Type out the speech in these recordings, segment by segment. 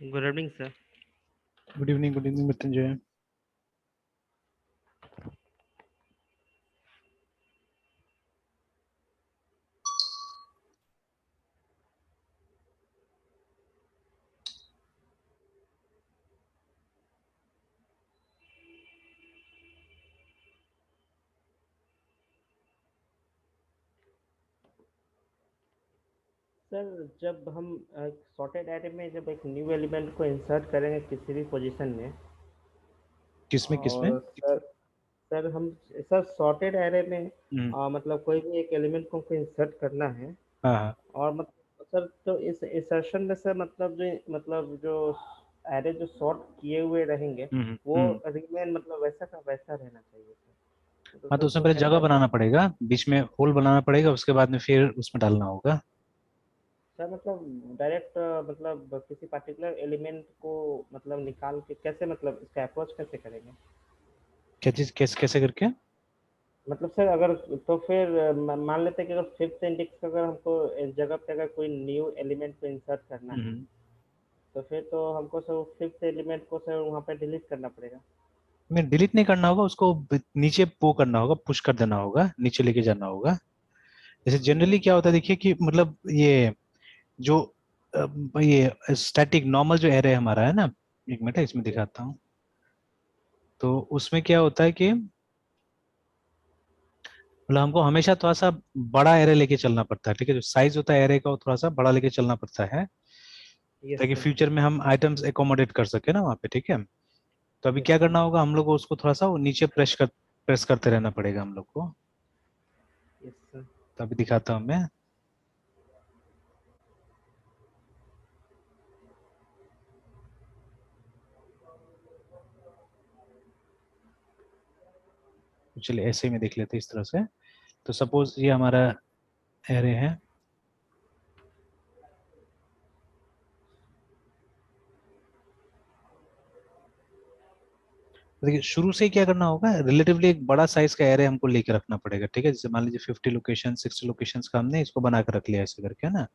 Good evening sir. Good evening Mrityunjay. Sir जब हम sorted array में जब एक न्यू एलिमेंट को इंसर्ट करेंगे किसी भी पोजीशन में, किसमें किसमें? और सर सर हम सर सॉर्टेड एरे में हम्म। मतलब कोई भी एक एलिमेंट को हमको इंसर्ट करना है। हाँ हाँ। और मतलब सर तो इस इंसर्शन में सर मतलब जो एरे जो सॉर्ट किए हुए रहेंगे वो हम्म। रिमेन मतलब वैसा का वैसा रहना चाहिए सर। तो हाँ, सर तो उसमें उसको पहले जगह कैसे हम बनाना पड़ेगा, बीच में होल बनाना पड़ेगा, उसके बाद में फिर उसमें डालना होगा। सर मतलब डायरेक्ट मतलब किसी पर्टिकुलर एलिमेंट को मतलब निकाल के कैसे मतलब इसका अप्रोच कैसे करेंगे? क्या चीज, कैसे कैसे करके? मतलब सर अगर तो फिर मान लेते हैं कि अगर फिफ्थ इंडेक्स का अगर हमको इस जगह पे अगर कोई न्यू एलिमेंट को इंसर्ट करना है, हम्म। तो फिर तो हमको सर फिफ्थ एलिमेंट को सर वहाँ पे डिलीट करना पड़ेगा। में डिलीट नहीं करना होगा उसको, नीचे पो करना होगा, पुश कर देना होगा, नीचे लेके जाना होगा। जैसे जनरली क्या होता है, देखिए कि मतलब ये जो ये स्टैटिक नॉर्मल जो एरे हमारा है ना, एक मिनट है, इसमें दिखाता हूँ। तो उसमें क्या होता है कि मतलब हमको हमेशा थोड़ा सा बड़ा एरे लेके चलना पड़ता है, ठीक है। जो साइज होता है एरे का वो थोड़ा सा बड़ा लेके चलना पड़ता है, यस ताकि सर। फ्यूचर में हम आइटम्स एकोमोडेट कर सके ना वहाँ पे, ठीक है। तो अभी यस क्या सर। करना होगा, हम लोग को उसको थोड़ा सा वो नीचे प्रेस करते रहना पड़ेगा हम लोग को। Yes sir. तो अभी दिखाता हूँ मैं। तो चलिए ऐसे ही में देख लेते हैं इस तरह से। तो सपोज ये हमारा एरे है। तो देखिए शुरू से ही क्या करना होगा, रिलेटिवली एक बड़ा साइज का एरे हमको लेके रखना पड़ेगा, ठीक है। जैसे मान लीजिए 50 लोकेशन 60 लोकेशन का हमने इसको बना कर रख लिया ऐसे करके, है ना।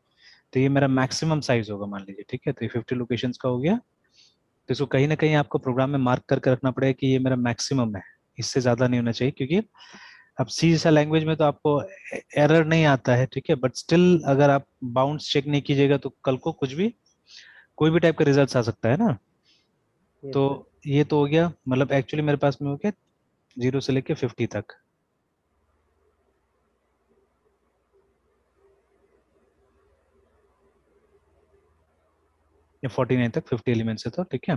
तो ये मेरा मैक्सिमम साइज होगा मान लीजिए, ठीक है। तो ये 50 लोकेशन का हो गया। तो इसको कहीं ना कहीं आपको प्रोग्राम में मार्क करके रखना पड़ेगा कि ये मेरा मैक्सिमम है, इससे ज्यादा नहीं होना चाहिए, क्योंकि अब सी जैसा लैंग्वेज में तो आपको एरर नहीं आता है, ठीक है। बट स्टिल अगर आप बाउंड्स चेक नहीं कीजिएगा तो कल को कुछ भी, कोई भी टाइप का रिजल्ट आ सकता है ना। यस तो सर। ये तो हो गया, मतलब एक्चुअली मेरे पास में हो गया 0 से लेके 50 तक, या 49 तक, 50 एलिमेंट्स है, तो ठीक है।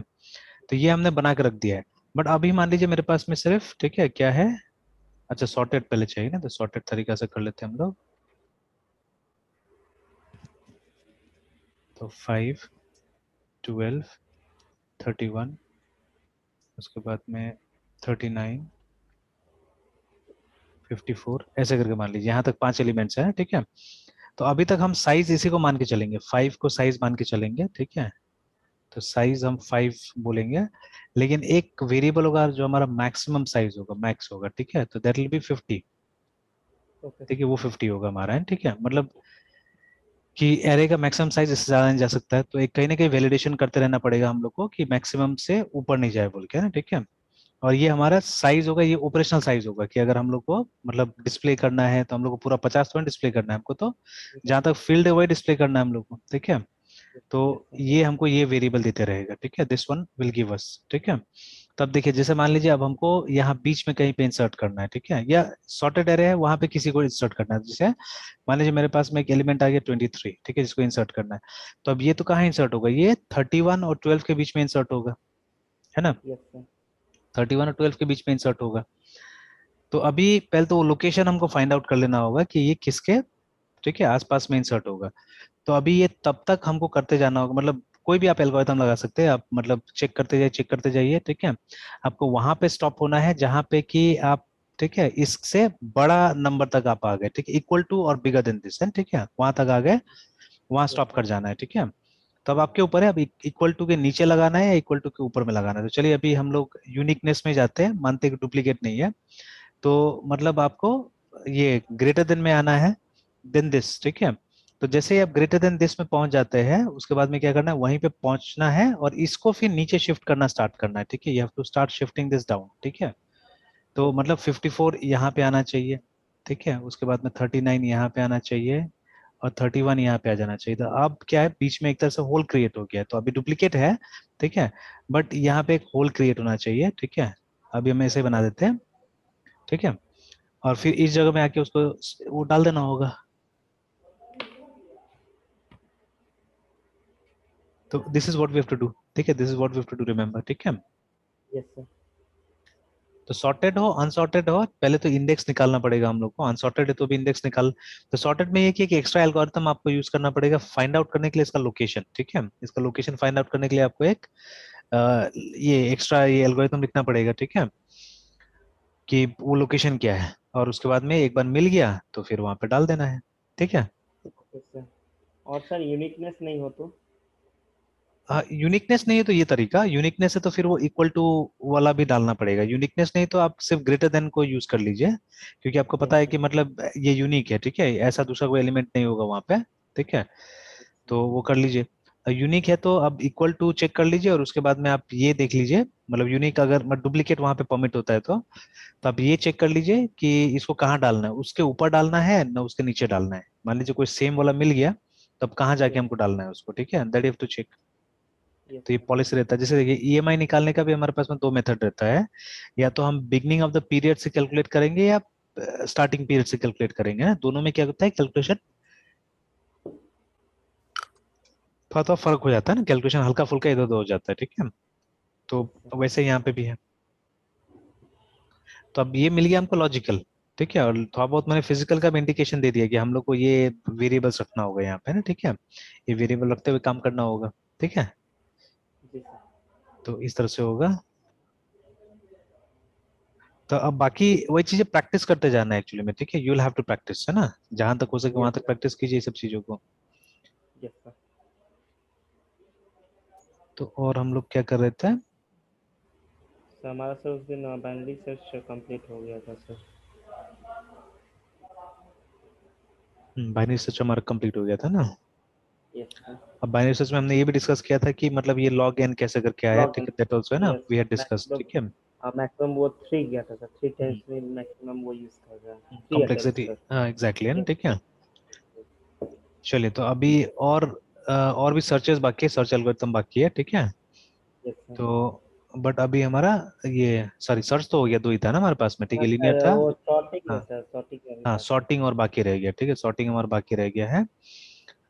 तो ये हमने बना के रख दिया है। बट अभी मान लीजिए मेरे पास में सिर्फ, ठीक है, क्या है, अच्छा सॉर्टेड पहले चाहिए ना, तो सॉर्टेड तरीका से कर लेते हैं हम लोग। तो 5, 12, 31, उसके बाद में 39, 54, ऐसे करके मान लीजिए यहाँ तक 5 एलिमेंट्स हैं, ठीक है। तो अभी तक हम साइज इसी को मान के चलेंगे, 5 को साइज मान के चलेंगे, ठीक है। तो साइज हम 5 बोलेंगे। लेकिन एक वेरिएबल होगा जो हमारा मैक्सिमम साइज होगा, मैक्स होगा, ठीक है। तो दैट विल बी 50, ओके ठीक सर। है। वो 50 होगा हमारा, है, ठीक है। मतलब कि एरे का मैक्सिमम साइज इससे ज्यादा नहीं जा सकता है, तो एक कहीं ना कहीं वैलिडेशन करते रहना पड़ेगा हम लोग को कि मैक्सिमम से ऊपर नहीं जाए बोल के, है ना, ठीक है। और ये हमारा साइज होगा, ये ऑपरेशनल साइज होगा कि अगर हम लोग को मतलब डिस्प्ले करना है तो हम लोग को पूरा 50 डिस्प्ले करना है हमको, तो यस जहां तक फील्ड है वही डिस्प्ले करना है हम लोग को, ठीक है। तो यस ये हमको ये वेरिएबल देते रहेगा, ठीक है। This one will give us, ठीक है। तब देखिए जैसे मान लीजिए अब हमको यहाँ बीच में कहीं पे इंसर्ट करना है, ठीक है, या सॉर्टेड एरे है वहां पे किसी को इंसर्ट करना है। जैसे मान लीजिए मेरे पास में एक एलिमेंट आ गया 23, ठीक है, जिसको इंसर्ट करना है। तो अब ये तो कहाँ इंसर्ट होगा, ये 31 और 12 के बीच में इंसर्ट होगा, है ना। Yes sir. 31 और 12 के बीच में इंसर्ट होगा। तो अभी पहले तो वो लोकेशन हमको फाइंड आउट कर लेना होगा कि ये किसके, ठीक है, आसपास में इंसर्ट होगा। तो अभी ये तब तक हमको करते जाना होगा, मतलब कोई भी आप एल्गोरिथम लगा सकते हैं आप, मतलब चेक करते जाइए, चेक करते जाइए, ठीक है। आपको वहां पे स्टॉप होना है जहां पे कि आप, ठीक है, इससे बड़ा नंबर तक आप आ गए, ठीक है, इक्वल टू और बिगर देन दिस, है, ठीक है, वहां तक आ गए, वहां यस स्टॉप सर। कर जाना है, ठीक है। तो अब आपके ऊपर है, अब इक्वल टू के नीचे लगाना है या इक्वल टू के ऊपर में लगाना है। तो चलिए अभी हम लोग यूनिकनेस में जाते हैं, मानते हैं कि डुप्लीकेट नहीं है। तो मतलब आपको ये ग्रेटर देन में आना है, देन दिस, ठीक है। तो जैसे ही आप ग्रेटर देन दिस में पहुंच जाते हैं, उसके बाद में क्या करना है, वहीं पे पहुंचना है और इसको फिर नीचे शिफ्ट करना स्टार्ट करना है, ठीक है। You have to start shifting this down, ठीक है। तो यस मतलब 54 यहाँ पे आना चाहिए, ठीक है। उसके बाद में 39 यहाँ पे आना चाहिए और 31 यहाँ पे आ जाना चाहिए। तो अब क्या है, बीच में एक तरह से होल क्रिएट हो गया है, तो अभी डुप्लीकेट है, ठीक है, बट यहाँ पे एक होल क्रिएट होना चाहिए, ठीक है। अभी हम ऐसे बना देते हैं, ठीक है। और फिर इस जगह में आके उसको वो डाल देना होगा। तो this is what we have to do, ठीक है, this is what we have to do, remember, ठीक है। Yes sir. तो सॉर्टेड हो अनसॉर्टेड हो, पहले तो इंडेक्स निकालना पड़ेगा हम लोग को। अनसॉर्टेड है तो भी इंडेक्स निकाल। तो सॉर्टेड में ये कि एक एक्स्ट्रा एल्गोरिथम आपको यूज करना पड़ेगा फाइंड आउट करने के लिए इसका लोकेशन, ठीक है। इसका लोकेशन फाइंड आउट करने के लिए आपको एक ये एक्स्ट्रा ये एल्गोरिथम लिखना पड़ेगा, ठीक है, कि वो लोकेशन क्या है। और उसके बाद में एक बार मिल गया तो फिर वहां पे डाल देना है, ठीक है। Okay sir. और सर यूनिकनेस नहीं हो तो? यूनिकनेस नहीं है तो ये तरीका, यूनिकनेस है तो फिर वो इक्वल टू वाला भी डालना पड़ेगा। यूनिकनेस नहीं तो आप सिर्फ ग्रेटर देन को यूज कर लीजिए, क्योंकि आपको यस पता है सर। कि मतलब ये यूनिक है, ठीक है, ऐसा दूसरा कोई एलिमेंट नहीं होगा वहां पे, ठीक है। तो वो कर लीजिए। यूनिक है तो अब इक्वल टू चेक कर लीजिए और उसके बाद में आप ये देख लीजिए, मतलब यूनिक अगर डुप्लीकेट वहां पे परमिट होता है तो आप ये चेक कर लीजिए कि इसको कहाँ डालना है, उसके ऊपर डालना है ना उसके नीचे डालना है। मान लीजिए कोई सेम वाला मिल गया, तो अब कहाँ जाके यस हमको डालना है उसको, ठीक है, that you have to check. Yes तो ये सर। पॉलिसी रहता है। जैसे देखिए ईएमआई निकालने का भी हमारे पास में दो मेथड रहता है, या तो हम बिगनिंग ऑफ द पीरियड से कैलकुलेट करेंगे या स्टार्टिंग पीरियड से कैलकुलेट करेंगे, ना दोनों में क्या होता है कैलकुलेशन थोड़ा थोड़ा फर्क हो जाता है ना, कैलकुलेशन हल्का फुल्का इधर उधर हो जाता है, ठीक है। तो यस सर। वैसे यहाँ पे भी है। तो अब ये मिल गया हमको लॉजिकल, ठीक है, और थोड़ा बहुत मैंने फिजिकल का भी इंडिकेशन दे दिया कि हम लोग को ये वेरिएबल्स रखना होगा यहाँ पे ना, ठीक है, ये वेरिएबल रखते हुए काम करना होगा, ठीक है। जी सर। तो इस तरह से होगा। तो अब बाकी वही चीजें प्रैक्टिस करते जाना है एक्चुअली में, ठीक है, you will have to practice, है ना, जहां तक हो सके यस वहां तक सर। प्रैक्टिस कीजिए ये सब चीजों को। Yes sir. तो और हम लोग क्या कर रहे थे। सर हमारा सर उस दिन बाइनरी सर्च कंप्लीट हो गया था सर। बाइनरी सर्च हमारा कंप्लीट हो गया था ना। Yes sir. अब बाइनरी सर्च में हमने ये भी डिस्कस किया था कि मतलब ये लॉग एन कैसे करके आया, लॉग ठीक इन। है, दैट आल्सो है ना, yes we sir. Had discuss, maximum, ठीक है। मैक्सिमम वो 3 गया था सर, 3 टाइम्स में मैक्सिमम वो यूज़ कर रहा है, 3 अटेम्प्ट कॉम्प्लेक्सिटी, सर। हाँ एग्जैक्टली, है ना, यस ठीक है। सर। चलिए तो अभी और भी सर्चेस बाकी है, सर्च एल्गोरिथम बाकी है, ठीक है। Yes sir. तो बट अभी हमारा ये सॉरी सर्च तो हो गया, दो ही था ना हमारे पास में, ठीक है, लीनियर सर था। वो सॉर्टिंग है हाँ, सर, सॉर्टिंग अभी हाँ बाकी सॉर्टिंग और बाकी रह गया, ठीक है, सॉर्टिंग हमारा बाकी रह गया है। है।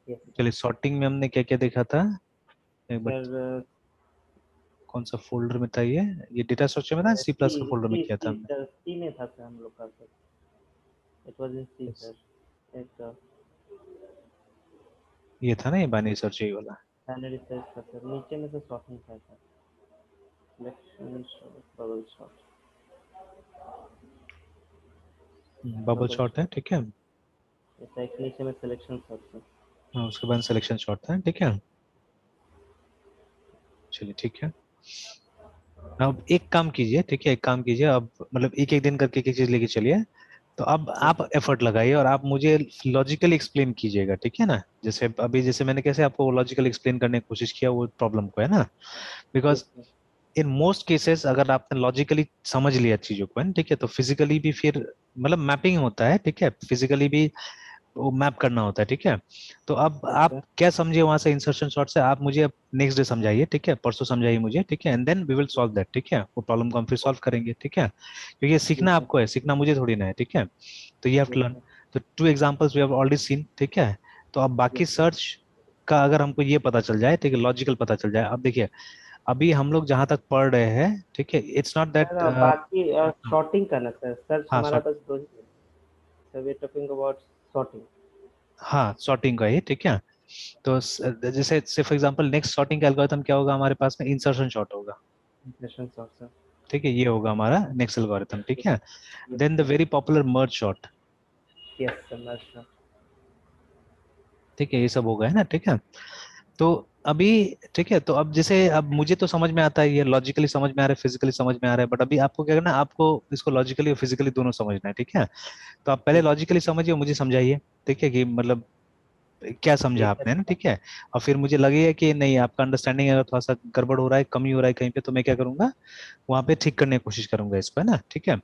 Yes sir. चलिए सॉर्टिंग में हमने क्या क्या देखा था, एक बार सर कौन सा फोल्डर में था ये डेटा स्ट्रक्चर में था, सी सी प्लस का फोल्डर में सी किया था सी हमने। सर, सी में था सर हम लोग का sir. It was in C Yes. Sir. एक ये था ना ये बाइनरी सर्च यही वाला। बाइनरी सर्च था सर, नीचे में सर सॉर्टिंग था sir. Selection bubble shot. Bubble bubble shot है, शॉट। ठीक है। ऐसा एक नीचे में सिलेक्शन शॉट सर। हाँ, उसके बाद सिलेक्शन शॉट था, ठीक है। चलिए ठीक है। अब एक काम कीजिए, ठीक है, एक काम कीजिए, अब मतलब एक एक दिन करके एक एक चीज लेके चलिए। तो अब यस आप एफर्ट लगाइए और आप मुझे लॉजिकली एक्सप्लेन कीजिएगा, ठीक है ना, जैसे अभी जैसे मैंने कैसे आपको लॉजिकली एक्सप्लेन करने की कोशिश किया वो प्रॉब्लम को, है ना। Yes because sir. In most cases अगर आपने लॉजिकली समझ लिया चीजों को, है ना, ठीक है, तो फिजिकली भी फिर मतलब मैपिंग होता है, ठीक है, फिजिकली भी वो मैप करना होता है, ठीक है। तो अब यस आप सर। क्या समझे वहां से इंसर्शन शॉट से, आप मुझे अब नेक्स्ट डे समझाइए, ठीक है, परसों समझाइए मुझे, ठीक है, and then we will solve that, ठीक है, वो प्रॉब्लम को हम फिर सॉल्व करेंगे, ठीक है, क्योंकि ये जी सीखना सर। आपको है, सीखना मुझे थोड़ी ना है, ठीक है। तो you have to yes learn. Sir. तो two examples we have already seen, ठीक है। तो अब बाकी यस सर। सर्च का अगर हमको ये पता चल जाए, ठीक है, लॉजिकल पता चल जाए। अब देखिए अभी हम लोग जहां तक पढ़ रहे हैं, ठीक है, इट्स नॉट दैट। सर बाकी शॉर्टिंग का ना सर, सर्च हाँ हमारा सॉर्ट, बस 2 ही है। Sir we are talking about shorting. हाँ सॉर्टिंग का ही, ठीक है। तो जैसे से फॉर एग्जांपल नेक्स्ट सॉर्टिंग का एल्गोरिथम क्या होगा हमारे पास में, इंसर्शन शॉर्ट होगा, इंसर्शन शॉर्ट सर। ठीक है, ये होगा हमारा नेक्स्ट एल्गोरिथम, ठीक है। Yes then the sir. Very popular merge short, yes sir, must. ठीक है, ये सब होगा, है ना, ठीक है। तो अभी ठीक है, तो अब जैसे अब मुझे तो समझ में आता है, ये लॉजिकली समझ में आ रहा है, फिजिकली समझ में आ रहा है, बट अभी आपको क्या करना है, आपको इसको लॉजिकली और फिजिकली दोनों समझना है, ठीक है। तो आप पहले यस लॉजिकली समझिए, मुझे समझाइए, ठीक है, कि मतलब क्या समझा एक आपने, ना ठीक है। और फिर मुझे लगेगा कि नहीं आपका अंडरस्टैंडिंग अगर थोड़ा सा गड़बड़ हो रहा है, कमी हो रहा है कहीं पे, तो मैं क्या करूंगा, वहां पे ठीक करने की कोशिश करूंगा इसको, है ना, ठीक है।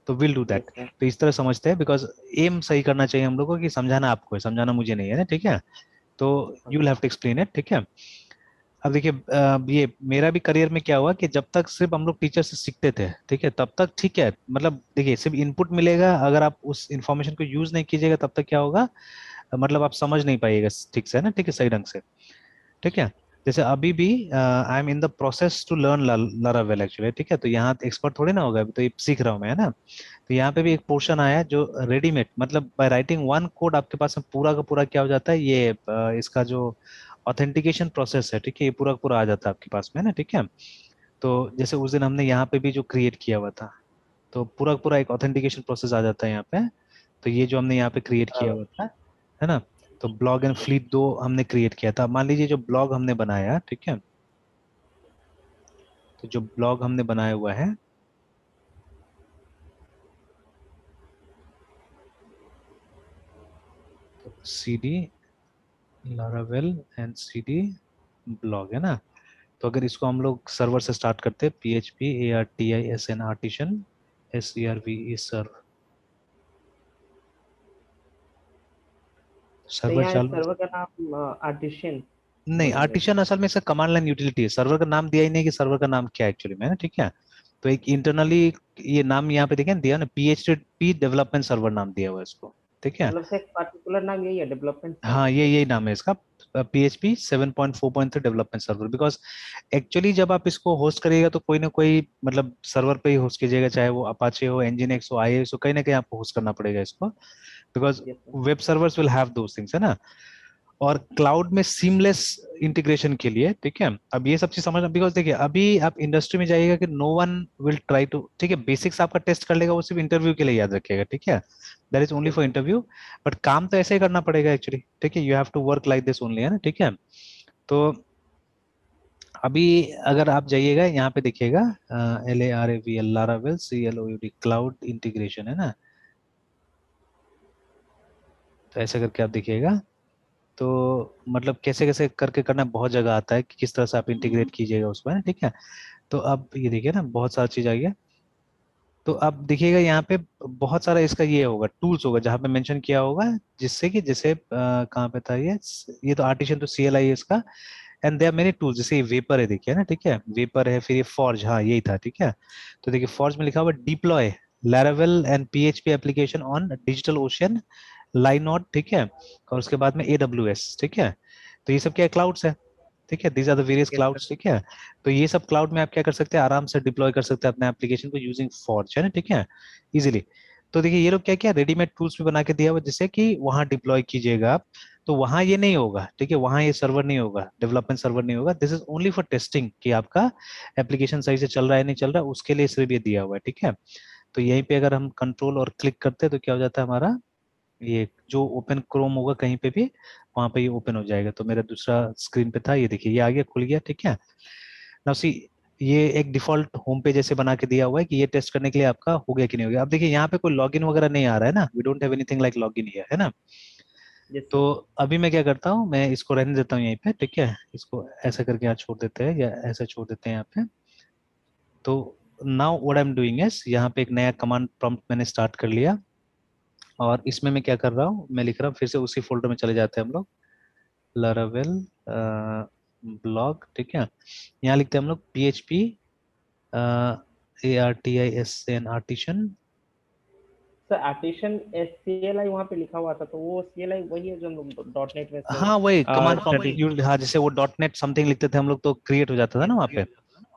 तो will do that. Yes sir. तो इस तरह समझते हैं, बिकॉज एम सही करना चाहिए हम लोगों को, कि समझाना आपको है, समझाना मुझे नहीं है ना, ठीक है। तो you will have to explain it, ठीक है। अब देखिए ये मेरा भी करियर में क्या हुआ कि जब तक सिर्फ हम लोग टीचर से सीखते थे, ठीक है, तब तक ठीक है, मतलब देखिए सिर्फ इनपुट मिलेगा, अगर आप उस इंफॉर्मेशन को यूज नहीं कीजिएगा तब तक क्या होगा, मतलब आप समझ नहीं पाइएगा ठीक से, है ना, ठीक है, सही ढंग से, ठीक है। जैसे अभी भी I am in the process to learn Laravel actually, ठीक है। तो यहाँ एक्सपर्ट थोड़ी ना होगा, अभी तो ये सीख रहा हूँ मैं, है ना। तो यहाँ पे भी एक पोर्शन आया है जो रेडीमेड, मतलब बाय राइटिंग वन कोड आपके पास में पूरा का पूरा क्या हो जाता है, ये इसका जो ऑथेंटिकेशन प्रोसेस है, ठीक है, ये पूरा का पूरा आ जाता है आपके पास में ना, ठीक है। तो जैसे उस दिन हमने यहाँ पे भी जो क्रिएट किया हुआ था, तो पूरा का पूरा एक ऑथेंटिकेशन प्रोसेस आ जाता है यहाँ पे। तो ये जो हमने यहाँ पे क्रिएट किया हुआ था, है ना। तो ब्लॉग एंड फ्लीट दो हमने क्रिएट किया था, मान लीजिए जो ब्लॉग हमने बनाया, ठीक है। तो जो ब्लॉग हमने बनाया हुआ है, तो C D Laravel and C D blog, है ना। तो अगर इसको हम लोग सर्वर से स्टार्ट करते हैं, P H P A R T I S N artisan S C R V E serve, तो सर्वर यहाँ इस चालू। सर्वर का नाम आर्टिशियन नहीं, बोलेंगे। आर्टिशन असल में इसका कमांड लाइन यूटिलिटी है, सर्वर का नाम दिया ही नहीं कि सर्वर का नाम क्या है एक्चुअली में, है ना, ठीक है। तो एक इंटरनली ये नाम यहाँ पे देखें दिया ना, P H P development server नाम दिया हुआ है इसको, ठीक है। मतलब से एक पर्टिकुलर नाम यही है, डेवलपमेंट हाँ, सर्वर। ये यही नाम है इसका, P H P 7.4.3 development server. Because actually जब आप इसको होस्ट करिएगा तो कोई ना कोई मतलब सर्वर पे ही होस्ट कीजिएगा, चाहे वो अपाचे हो, एनजीएनएक्स हो, आईएएस हो, कहीं ना कहीं आपको होस्ट करना पड़ेगा इसको, because yes sir. Web servers will have those things, है ना। और क्लाउड में सीमलेस इंटीग्रेशन के लिए, ठीक है। अब ये सब चीज समझना, बिकॉज देखिए अभी आप इंडस्ट्री में जाइएगा कि no one will try to, ठीक है, बेसिक्स आपका टेस्ट कर लेगा, वो सिर्फ इंटरव्यू के लिए याद रखिएगा, ठीक है। That is only yes for sir. Interview. But काम तो ऐसे ही करना पड़ेगा एक्चुअली, ठीक है, you have to work like this only, है ना, ठीक है। तो अभी अगर आप जाइएगा यहाँ पे देखिएगा, LARAVL Laravel CLOUD cloud integration, है ना। तो ऐसे करके आप देखिएगा, तो मतलब कैसे कैसे करके करना, बहुत जगह आता है कि किस तरह से आप इंटीग्रेट कीजिएगा उसमें, है ना, ठीक है। तो अब ये देखिए ना, बहुत सारा चीज आ गया। तो अब देखिएगा यहाँ पे बहुत सारा इसका ये होगा, टूल्स होगा जहाँ पे मेंशन किया होगा, जिससे कि जैसे कहाँ पे था ये तो आर्टिशन तो CLI है इसका। एंड देयर मेनी टूल्स, जैसे ये वेपर है, देखिए ना, ठीक है, वेपर है, फिर ये फॉर्ज, हाँ यही था, ठीक है। तो देखिए फॉर्ज में लिखा हुआ deploy Laravel and PHP application on DigitalOcean Linode, ठीक है। और उसके बाद में AWS, ठीक है। तो ये सब क्या क्लाउड्स है, ठीक है, these are the various yes sir. Clouds, ठीक है। तो ये सब क्लाउड में आप क्या कर सकते हैं, आराम से डिप्लॉय कर सकते हैं अपने एप्लीकेशन को यूजिंग फॉर्ज, है ना, ठीक है, इजीली। तो देखिए ये लोग क्या क्या रेडीमेड टूल्स भी बना के दिया हुआ, जिससे कि वहां डिप्लॉय कीजिएगा आप। तो वहां ये नहीं होगा, ठीक है, वहां ये सर्वर नहीं होगा, डेवलपमेंट सर्वर नहीं होगा, this is only for testing कि आपका एप्लीकेशन सही से चल रहा है नहीं चल रहा है, उसके लिए सिर्फ ये दिया हुआ है, ठीक है। तो यहीं पे अगर हम कंट्रोल और क्लिक करते हैं तो क्या हो जाता है हमारा, ये जो ओपन क्रोम होगा कहीं पे भी, वहां पे ये ओपन हो जाएगा। तो मेरा दूसरा स्क्रीन पे था, ये देखिए ये आ गया, खुल गया, ठीक है। नाउ सी, ये एक डिफॉल्ट होम पेज ऐसे बना के दिया हुआ है कि ये टेस्ट करने के लिए आपका हो गया कि नहीं हो गया। अब देखिए यहाँ पे कोई लॉगिन वगैरह नहीं आ रहा है ना, we don't have anything like login here, है ना। यस तो सर। अभी मैं क्या करता हूँ, मैं इसको रहने देता हूँ यहीं पे, ठीक है, इसको ऐसा करके यहाँ छोड़ देते हैं, या ऐसा छोड़ देते हैं यहाँ पे। तो now what I am doing is, यहाँ पे एक नया कमांड प्रॉम्प्ट मैंने स्टार्ट कर लिया, और इसमें मैं क्या कर रहा हूँ, मैं लिख रहा हूँ, फिर से उसी फोल्डर में चले जाते हैं हम लोग, लारावेल ब्लॉग, ठीक है। यहाँ लिखते हैं हम लोग PHP ARTISN artisan. Sir artisan SCLI वहाँ पे लिखा हुआ था, तो वो CLI वही है जो हम लोग डॉट नेट में सर हाँ वही कमांड स्टडी। प्रॉम्प्ट, हाँ जैसे वो .NET समथिंग लिखते थे हम लोग तो क्रिएट हो जाता था ना वहाँ पे,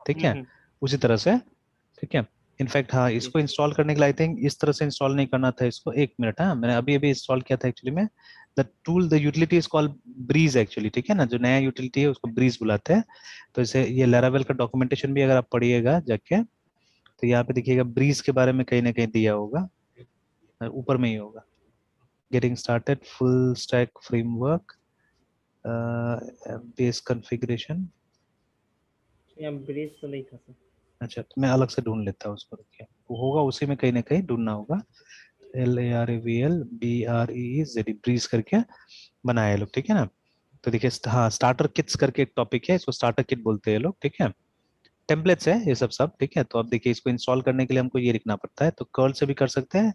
ठीक है, हम्म। उसी तरह से, ठीक है। इनफैक्ट हाँ, इसको इंस्टॉल करने के लिए आई थिंक इस तरह से इंस्टॉल नहीं करना था इसको, एक मिनट, हाँ मैंने अभी अभी इंस्टॉल किया था एक्चुअली में। The utility is called Breeze actually, ठीक है ना, जो नया यूटिलिटी है उसको ब्रीज बुलाते हैं। तो इसे ये लैरावेल का डॉक्यूमेंटेशन भी अगर आप पढ़िएगा जाके, तो यहाँ पे देखिएगा ब्रीज के बारे में कहीं ना कहीं दिया होगा, ऊपर में ही होगा, getting started full stack framework base configuration. यहाँ ब्रेस तो नहीं था सर। अच्छा, तो मैं अलग से ढूंढ लेता हूँ उसको, रुकिए, वो होगा उसी में कहीं ना कहीं ढूंढना होगा। LARAVLBREEZ ब्रीज करके बनाया है लोग, ठीक है ना। तो देखिए हाँ, स्टार्टर किट्स करके एक टॉपिक है, इसको स्टार्टर किट बोलते हैं लोग, ठीक है। टेम्पलेट्स है ये सब ठीक है। तो अब देखिए इसको इंस्टॉल करने के लिए हमको ये लिखना पड़ता है, तो कर्ल से भी कर सकते हैं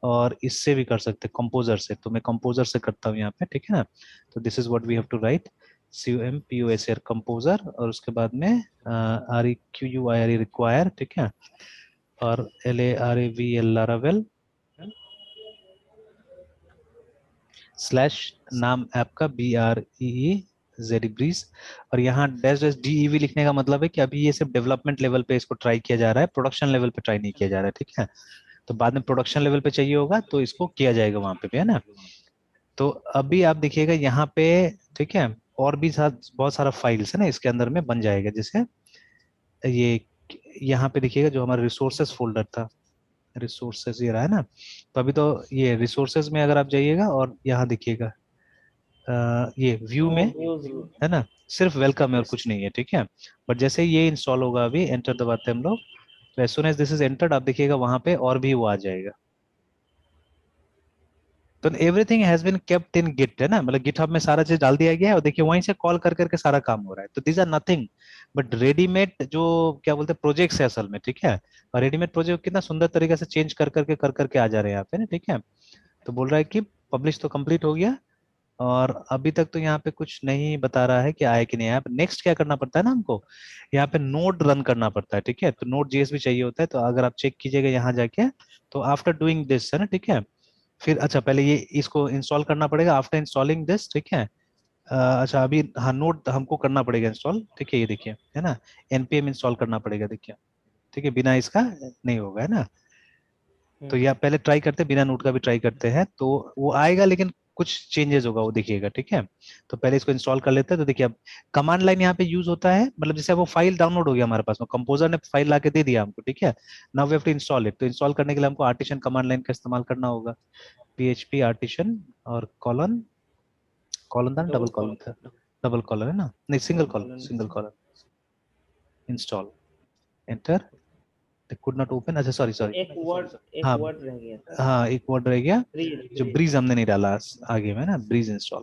और इससे भी कर सकते हैं, कंपोजर से। तो मैं कंपोजर से करता हूँ यहाँ पे, ठीक है ना। तो this is what we have to write, COMPOSR composer, और उसके बाद में REQUIRE रिक्वायर, ठीक है, और LARAVL लारावेल स्लैश नाम ऐप का BREEZ ब्रीज। और यहाँ डैश डैश DEV लिखने का मतलब है कि अभी ये सिर्फ डेवलपमेंट लेवल पे इसको ट्राई किया जा रहा है, प्रोडक्शन लेवल पे ट्राई नहीं किया जा रहा है, ठीक है। तो बाद में प्रोडक्शन लेवल पे चाहिए होगा तो इसको किया जाएगा वहां पे भी, है ना। तो अभी आप देखिएगा यहाँ पे, ठीक है, और भी बहुत सारा फाइल्स है ना इसके अंदर में बन जाएगा। जैसे ये यहाँ पे देखिएगा जो हमारा रिसोर्सेस फोल्डर था, रिसोर्सेज ये रहा है ना। तो अभी तो ये रिसोर्सेज में अगर आप जाइएगा और यहाँ देखिएगा ये व्यू में, व्यूज। है ना, सिर्फ वेलकम है और कुछ नहीं है, ठीक है। बट जैसे ये इंस्टॉल होगा, अभी एंटर दबाते हैं हम लोग, तो as soon as this is entered आप देखिएगा वहां पे और भी वो आ जाएगा। तो everything has been kept in Git, है ना, मतलब गिटहब में सारा चीज डाल दिया गया है और देखिए वहीं से कॉल कर करके सारा काम हो रहा है। तो these are nothing but readymade, जो क्या बोलते हैं, प्रोजेक्ट्स है असल में, ठीक है। और रेडीमेड प्रोजेक्ट कितना सुंदर तरीके से चेंज कर करके आ जा रहे हैं यहाँ पे ना, ठीक है। तो बोल रहा है कि पब्लिश तो कंप्लीट हो गया, और अभी तक तो यहाँ पे कुछ नहीं बता रहा है कि आया कि नहीं आया। नेक्स्ट क्या करना पड़ता है ना हमको, यहाँ पे नोड रन करना पड़ता है, ठीक है। तो नोड जेएस भी चाहिए होता है, तो अगर आप चेक कीजिएगा यहाँ जाके, तो आफ्टर डूइंग दिस, है ना, ठीक है। फिर अच्छा पहले ये इसको इंस्टॉल करना पड़ेगा, आफ्टर इंस्टॉलिंग दिस, ठीक है। अच्छा अभी हाँ नोड हमको करना पड़ेगा इंस्टॉल, ठीक है, ये देखिए, है ना, npm इंस्टॉल करना पड़ेगा, देखिए, ठीक है, बिना इसका नहीं होगा, है ना। तो या पहले ट्राई करते हैं, बिना नोट का भी ट्राई करते हैं, तो वो आएगा लेकिन कुछ चेंजेस होगा वो देखिएगा, ठीक है। तो पहले इसको इंस्टॉल कर लेते हैं। तो देखिए अब कमांड लाइन यहाँ पे यूज होता है, मतलब जैसे अब वो फाइल डाउनलोड हो गया हमारे पास में, कंपोजर ने फाइल ला के दे दिया हमको, ठीक है। Now we have to install it. तो इंस्टॉल करने के लिए हमको आर्टिशन कमांड लाइन का इस्तेमाल करना होगा, PHP आर्टिशन और कॉलन, कॉलन था ना, डबल कॉलन था, डबल कॉलन है ना, नहीं single colon, single colon, install, enter, could not open, अच्छा सॉरी सॉरी, एक हाँ वर्ड रह गया था। हाँ एक वर्ड रह गया, ब्रीज। जो ब्रीज हमने नहीं डाला आगे में ना, ब्रीज इंस्टॉल।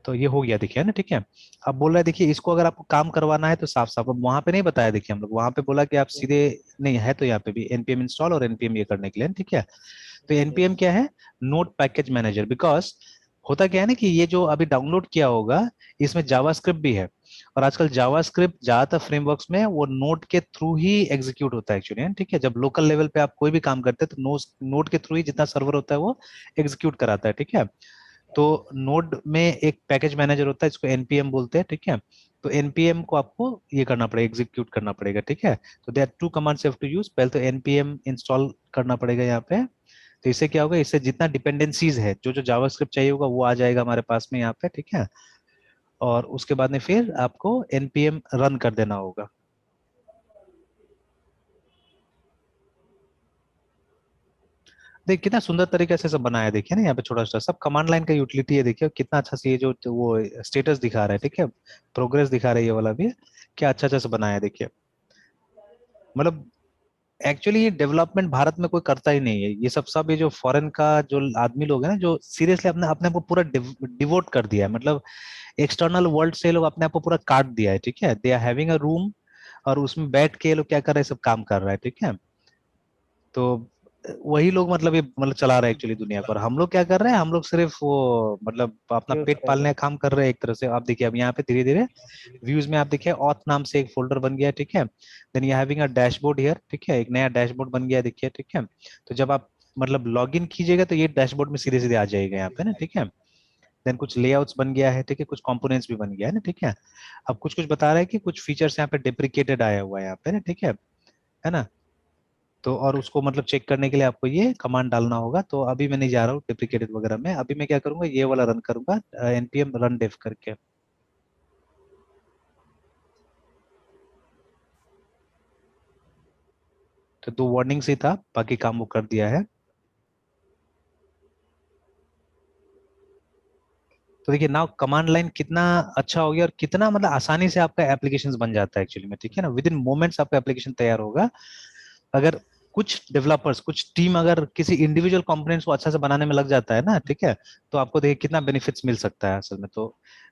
तो ये हो गया, देखिए ना, ठीक है। अब बोल रहा है देखिए इसको अगर आपको काम करवाना है तो साफ साफ, अब वहां पे नहीं बताया, देखिए हम लोग वहां पे बोला कि आप सीधे, नहीं है तो यहाँ पे भी npm इंस्टॉल और npm ये करने के लिए, ठीक है। तो npm क्या है, नोड पैकेज मैनेजर, बिकॉज होता क्या है ना कि ये जो अभी डाउनलोड किया होगा इसमें जावास्क्रिप्ट भी है, और आजकल जावास्क्रिप्ट ज्यादातर फ्रेमवर्क्स में वो नोड के थ्रू ही एग्जीक्यूट होता है एक्चुअली, ठीक है। जब लोकल लेवल पे आप कोई भी काम करते हैं तो नोड के थ्रू ही जितना सर्वर होता है वो एग्जीक्यूट कराता है, ठीक है। तो नोड में एक पैकेज मैनेजर होता है, इसको npm बोलते हैं, ठीक है। तो npm को आपको ये करना पड़ेगा, एग्जीक्यूट करना पड़ेगा, ठीक है। तो there are two commands you have to use, पहले तो npm इंस्टॉल करना पड़ेगा यहाँ पे। तो इससे क्या होगा, इससे जितना डिपेंडेंसीज है, जो जो जावास्क्रिप्ट चाहिए होगा वो आ जाएगा हमारे पास में यहाँ पे, ठीक है। और उसके बाद में फिर आपको npm रन कर देना होगा। देखिए कितना सुंदर तरीके से सब बनाया है, देखिए ना, यहाँ पे छोटा छोटा सब कमांड लाइन का यूटिलिटी है, देखिए कितना अच्छा से ये जो वो स्टेटस दिखा रहा है, ठीक है, प्रोग्रेस दिखा रहा है, ये वाला भी क्या अच्छा अच्छा से बनाया है, देखिए। मतलब एक्चुअली ये डेवलपमेंट भारत में कोई करता ही नहीं है, ये सब सब ये जो फॉरेन का जो आदमी लोग है ना, जो सीरियसली अपने अपने आप को पूरा डिवोट कर दिया है, मतलब एक्सटर्नल वर्ल्ड से ये लोग अपने आप को पूरा काट दिया है, ठीक है। They are having a room, और उसमें बैठ के ये लोग क्या कर रहे हैं, सब काम कर रहा है, ठीक है। तो वही लोग मतलब ये मतलब चला रहे हैं एक्चुअली दुनिया को, और हम लोग क्या कर रहे हैं, हम लोग सिर्फ वो मतलब अपना यूज पेट कर रहे पालने का काम कर रहे हैं एक तरह से। आप देखिए अब यहाँ पे धीरे धीरे व्यूज में आप देखिए ऑथ नाम से एक फोल्डर बन गया है, ठीक है। Then you having a dashboard here, ठीक है, एक नया डैशबोर्ड बन गया है, देखिए, ठीक है। तो जब आप मतलब लॉग इन कीजिएगा तो ये डैशबोर्ड में सीधे सीधे आ जाएगा यहाँ पे ना, ठीक है। देन कुछ लेआउट्स बन गया है, ठीक है, कुछ कंपोनेंट्स भी बन गया है ना, ठीक है। अब कुछ कुछ बता रहा है कि कुछ फीचर्स यहाँ पे डिप्रिकेटेड आया हुआ है यहाँ पे ना, ठीक है ना। तो और उसको मतलब चेक करने के लिए आपको ये कमांड डालना होगा। तो अभी मैं नहीं जा रहा हूँ डिप्रिकेटेड वगैरह में, अभी मैं क्या करूंगा, ये वाला रन करूंगा, npm रन डेव करके। तो दो वार्निंग्स ही था, बाकी काम वो कर दिया है। तो देखिए नाउ कमांड लाइन कितना अच्छा हो गया, और कितना मतलब आसानी से आपका एप्लीकेशन बन जाता है एक्चुअली में, ठीक है ना, विद इन मोमेंट्स आपका एप्लीकेशन तैयार होगा। अगर कुछ डेवलपर्स, कुछ टीम अगर किसी इंडिविजुअल कंपोनेंट्स को अच्छा से बनाने में लग जाता है ना, ठीक है, तो आपको देखिए कितना बेनिफिट्स मिल सकता है असल में। तो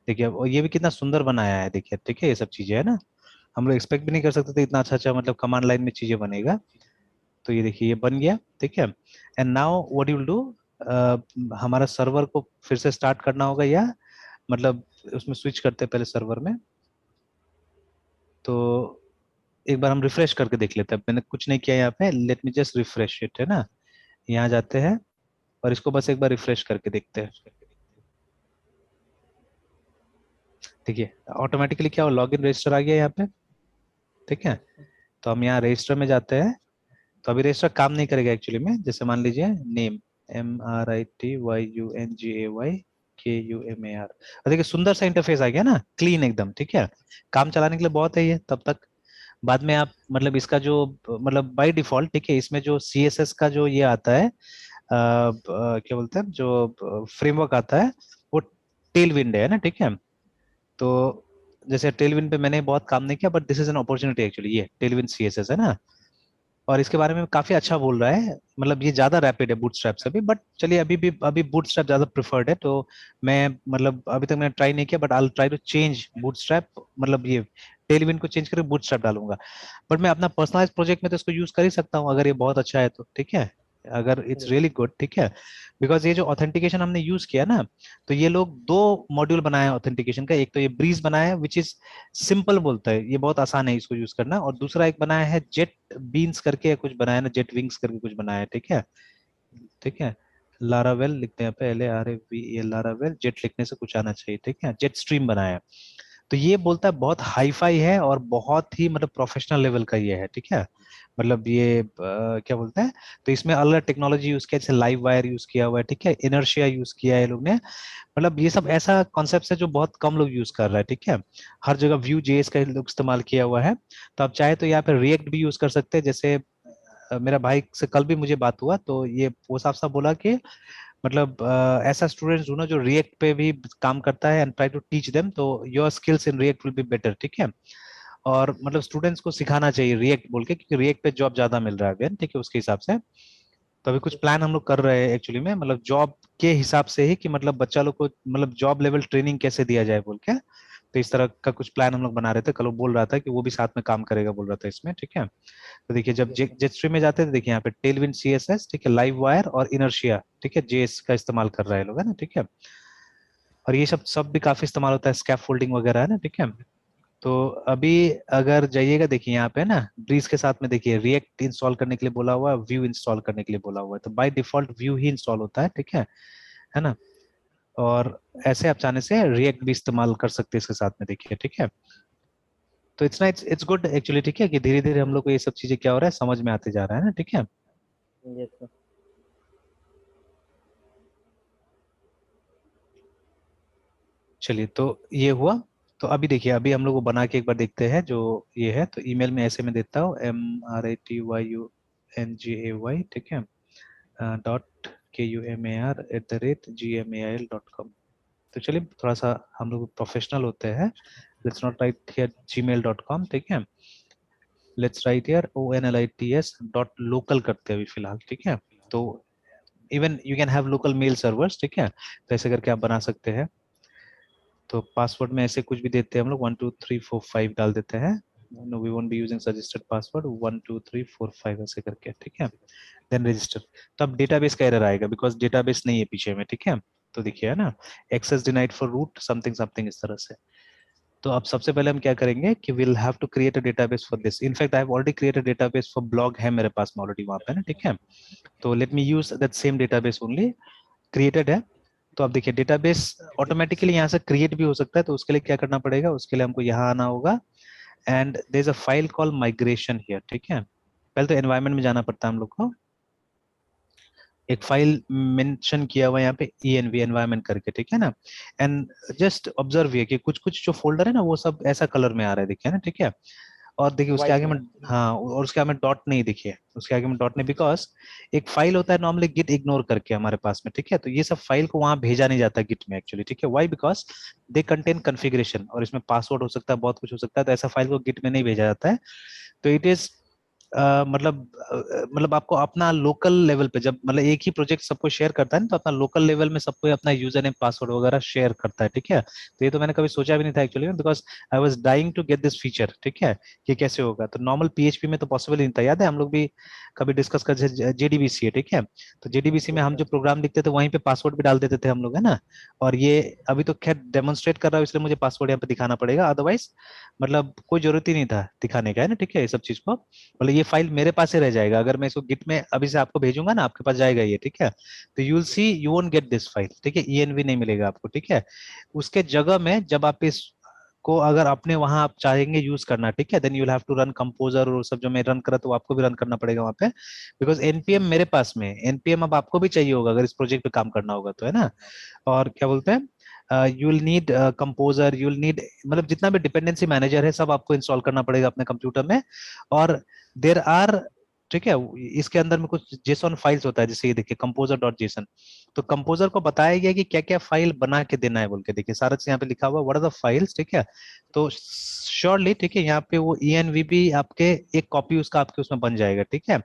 देखिए, और ये भी कितना सुंदर बनाया है, देखिए, ठीक है, ये सब चीजें है ना, हम लोग एक्सपेक्ट भी नहीं कर सकते थे इतना अच्छा अच्छा मतलब कमांड लाइन में चीजें बनेगा। तो ये देखिए ये बन गया, ठीक है। And now what you will do, हमारा सर्वर को फिर से स्टार्ट करना होगा, या मतलब उसमें स्विच करते हैं पहले सर्वर में। तो एक बार हम रिफ्रेश करके देख लेते हैं, मैंने कुछ नहीं किया यहाँ पे, let me just refresh it, है ना। यहाँ जाते हैं और इसको बस एक बार रिफ्रेश करके देखते हैं। देखिए ऑटोमेटिकली क्या हो, लॉग इन रजिस्टर आ गया यहाँ पे, ठीक है। तो हम यहाँ रजिस्टर में जाते हैं। तो अभी रजिस्टर काम नहीं करेगा एक्चुअली में, जैसे मान लीजिए नेम, MRITYUNGAY KUMAR, और देखिए सुंदर सा इंटरफेस आ गया ना, क्लीन एकदम, ठीक है। काम चलाने के लिए बहुत है ये तब तक। बाद में आप मतलब इसका जो मतलब बाय डिफॉल्ट, ठीक है, इसमें जो CSS का जो ये आता है, क्या बोलते हैं, जो फ्रेमवर्क आता है, वो टेल विंड है ना, ठीक है। तो जैसे टेलविन पे मैंने बहुत काम नहीं किया, but this is an opportunity actually, ये टेलविन CSS है ना। और इसके बारे में काफी अच्छा बोल रहा है, मतलब ये ज्यादा रैपिड है बूटस्ट्रैप से भी, बट चलिए अभी बूटस्ट्रैप ज्यादा प्रिफर्ड है। तो मैं मतलब अभी तक मैंने ट्राई नहीं किया, but I try to change Bootstrap, मतलब ये टेलविन को चेंज करके बूटस्ट्रैप डालूंगा। बट मैं अपना पर्सनलाइज प्रोजेक्ट में तो इसको यूज कर ही सकता हूँ, अगर ये बहुत अच्छा है तो, ठीक है, अगर इट्स रियली गुड, ठीक है। बिकॉज ये जो ऑथेंटिकेशन हमने यूज किया ना, तो ये लोग दो मॉड्यूल बनाए ऑथेंटिकेशन का, एक तो ये ब्रीज बनाया है विच इज सिंपल बोलता है, ये बहुत आसान है इसको यूज करना, और दूसरा एक बनाया है जेट बीन्स करके कुछ बनाया ना, जेट विंग्स करके कुछ बनाया है, ठीक है, ठीक है। लारावेल लिखते हैं LARAVE, लारावेल, जेट लिखने से कुछ आना चाहिए, ठीक है, जेट स्ट्रीम बनाया है। तो ये बोलता है बहुत हाई फाई है और बहुत ही मतलब प्रोफेशनल लेवल का ये है, ठीक है। मतलब ये क्या बोलते हैं, तो इसमें अलग टेक्नोलॉजी यूज किया, जैसे लाइव वायर यूज किया हुआ है, ठीक है, इनर्शिया यूज किया है ये लोग ने। मतलब ये सब ऐसा कॉन्सेप्ट है जो बहुत कम लोग यूज कर रहा है, ठीक है। हर जगह व्यू जेएस का लोग इस्तेमाल किया हुआ है। तो आप चाहे तो यहाँ पे रिएक्ट भी यूज कर सकते हैं, जैसे मेरा भाई से कल भी मुझे बात हुआ, तो ये वो साफ साफ बोला कि मतलब ऐसा स्टूडेंट ढूंढो जो रिएक्ट पे भी काम करता है, and try to teach them, तो your skills in React will be better, ठीक है। और मतलब स्टूडेंट्स को सिखाना चाहिए रिएक्ट बोल के, क्योंकि रिएक्ट पे जॉब ज्यादा मिल रहा है अभी, ठीक है, उसके हिसाब से। तो अभी कुछ प्लान हम लोग कर रहे हैं एक्चुअली में, मतलब जॉब के हिसाब से ही, कि मतलब बच्चा लोग को मतलब जॉब लेवल ट्रेनिंग कैसे दिया जाए बोल के। तो इस तरह का कुछ प्लान हम लोग बना रहे थे, कल वो बोल रहा था कि वो भी साथ में काम करेगा बोल रहा था इसमें, ठीक है। तो देखिए जब जेटस्ट्रीम में जाते हैं तो देखिए यहाँ पे टेलविंड CSS, ठीक है, लाइव वायर और इनर्शिया, ठीक है, जेएस का इस्तेमाल कर रहा है लोग, है ना, ठीक है। और ये सब सब भी काफी इस्तेमाल होता है, स्कैफोल्डिंग वगैरह, है ना, ठीक है। तो अभी अगर जाइएगा, देखिए यहाँ पे ना ब्रीज के साथ में देखिए रिएक्ट इंस्टॉल करने के लिए बोला हुआ है, व्यू इंस्टॉल करने के लिए बोला हुआ है, तो by default view he install होता है, ठीक है ना। और ऐसे आप चाहने से रिएक्ट भी इस्तेमाल कर सकते हैं इसके साथ में, देखिए, ठीक है। तो इट्स इट्स गुड एक्चुअली, ठीक है, कि धीरे धीरे हम लोग को ये सब चीजें क्या हो रहा है समझ में आते जा रहा है ना, ठीक है। Yes sir. चलिए तो ये हुआ। तो अभी देखिए, अभी हम लोग को बना के एक बार देखते हैं जो ये है। तो ईमेल में ऐसे में देता हूँ, MRITYUNGAY, ठीक है, .KUMAR@gmail.com। तो चलिए थोड़ा सा हम लोग प्रोफेशनल होते हैं, let's not right here gmail.com, ठीक है, लेट्स राइट हियर ONLITS.local करते हैं अभी फिलहाल, ठीक है। तो even you can have local mail servers, ठीक है, तो ऐसे करके आप बना सकते हैं। तो पासवर्ड में ऐसे कुछ भी देते हैं हम लोग, 1 2 3 4 5 डाल देते हैं, no we won't be using suggested password, 1 2 3 4 5 ऐसे करके, ठीक है, देन रजिस्टर। तो अब डेटाबेस का एरर आएगा, बिकॉज डेटाबेस नहीं है पीछे में, ठीक है। तो देखिए है ना, access denied for root something something इस तरह से। तो अब सबसे पहले हम क्या करेंगे कि will have to create a database for this, in fact I have already created database for blog है मेरे पास में ऑलरेडी वहां पे ना, ठीक है। तो let me use that same database only, created है। तो अब देखिए डेटाबेस ऑटोमेटिकली यहाँ से क्रिएट भी हो सकता है, तो उसके लिए क्या करना पड़ेगा, उसके लिए हमको यहाँ आना होगा, and there is a file call migration here, ठीक है। पहले तो एनवायरनमेंट में जाना पड़ता है हम लोग को, एक फाइल मेंशन किया हुआ है यहाँ पे ENV एनवायरनमेंट करके, ठीक है ना। एंड जस्ट ऑब्जर्व ये कि कुछ कुछ जो फोल्डर है ना वो सब ऐसा कलर में आ रहा है, देखिए ना, ठीक है। और देखिए उसके वाइट आगे में, में। हाँ, और उसके आगे में डॉट नहीं, देखिए उसके आगे में डॉट नहीं, बिकॉज एक फाइल होता है नॉर्मली गिट इग्नोर करके हमारे पास में, ठीक है। तो ये सब फाइल को वहां भेजा नहीं जाता गिट में एक्चुअली, ठीक है, why, because they contain configuration, और इसमें पासवर्ड हो सकता है, बहुत कुछ हो सकता है, तो ऐसा फाइल को गिट में नहीं भेजा जाता है। तो इट इज मतलब आपको अपना लोकल लेवल पे, जब मतलब एक ही प्रोजेक्ट सबको शेयर करता है ना, तो अपना लोकल लेवल में सबको अपना यूजर नेम पासवर्ड वगैरह शेयर करता है, ठीक है। तो ये तो मैंने कभी सोचा भी नहीं था actually, because I was dying to get this feature, ठीक है, कि कैसे होगा। तो नॉर्मल पीएचपी में तो पॉसिबल ही नहीं था, याद है हम लोग भी कभी डिस्कस कर, जेडीबीसी है, ठीक है। तो जेडीबीसी में हम जो प्रोग्राम लिखते थे वहीं पे पासवर्ड भी डाल देते थे हम लोग, है ना। और ये अभी तो खैर डेमोन्स्ट्रेट कर रहा हूँ, इसलिए मुझे पासवर्ड यहाँ पे दिखाना पड़ेगा, अदरवाइज मतलब कोई जरूरत ही नहीं था दिखाने का, है ना, ठीक है, ये सब चीज को। मतलब ये फाइल मेरे पास ही रह जाएगा, अगर मैं इसको गिट में अभी से आपको भेजूंगा ना, आपके पास जाएगा ये, ठीक है। तो you will see, you won't get this file, ठीक है, ईएनवी नहीं मिलेगा आपको, ठीक है। उसके जगह में जब आप इस को अगर अपने वहां आप चाहेंगे यूज करना, ठीक है, then you will have to run composer और सब जो मैं रन करा, तो आपको भी रन करना पड़ेगा वहां पे, बिकॉज एनपीएम मेरे पास में, एनपीएम अब आपको भी चाहिए होगा अगर इस प्रोजेक्ट पे काम करना होगा तो, है ना। और क्या बोलते हैं, you will need composer, you will need, मतलब जितना भी डिपेंडेंसी मैनेजर है सब आपको इंस्टॉल करना पड़ेगा अपने कंप्यूटर में। और देर आर, ठीक है, इसके अंदर में कुछ जेसॉन फाइल्स होता है, जैसे ये देखिए कंपोजर डॉट जेसन। तो कंपोजर को बताया गया कि क्या क्या फाइल बना के देना है बोल के, देखिए सारा चीज यहाँ पे लिखा हुआ, व्हाट आर द फाइल्स, ठीक है। तो श्योरली, ठीक है, यहाँ पे वो ईएनवीबी आपके एक कॉपी उसका आपके उसमें बन जाएगा, ठीक है।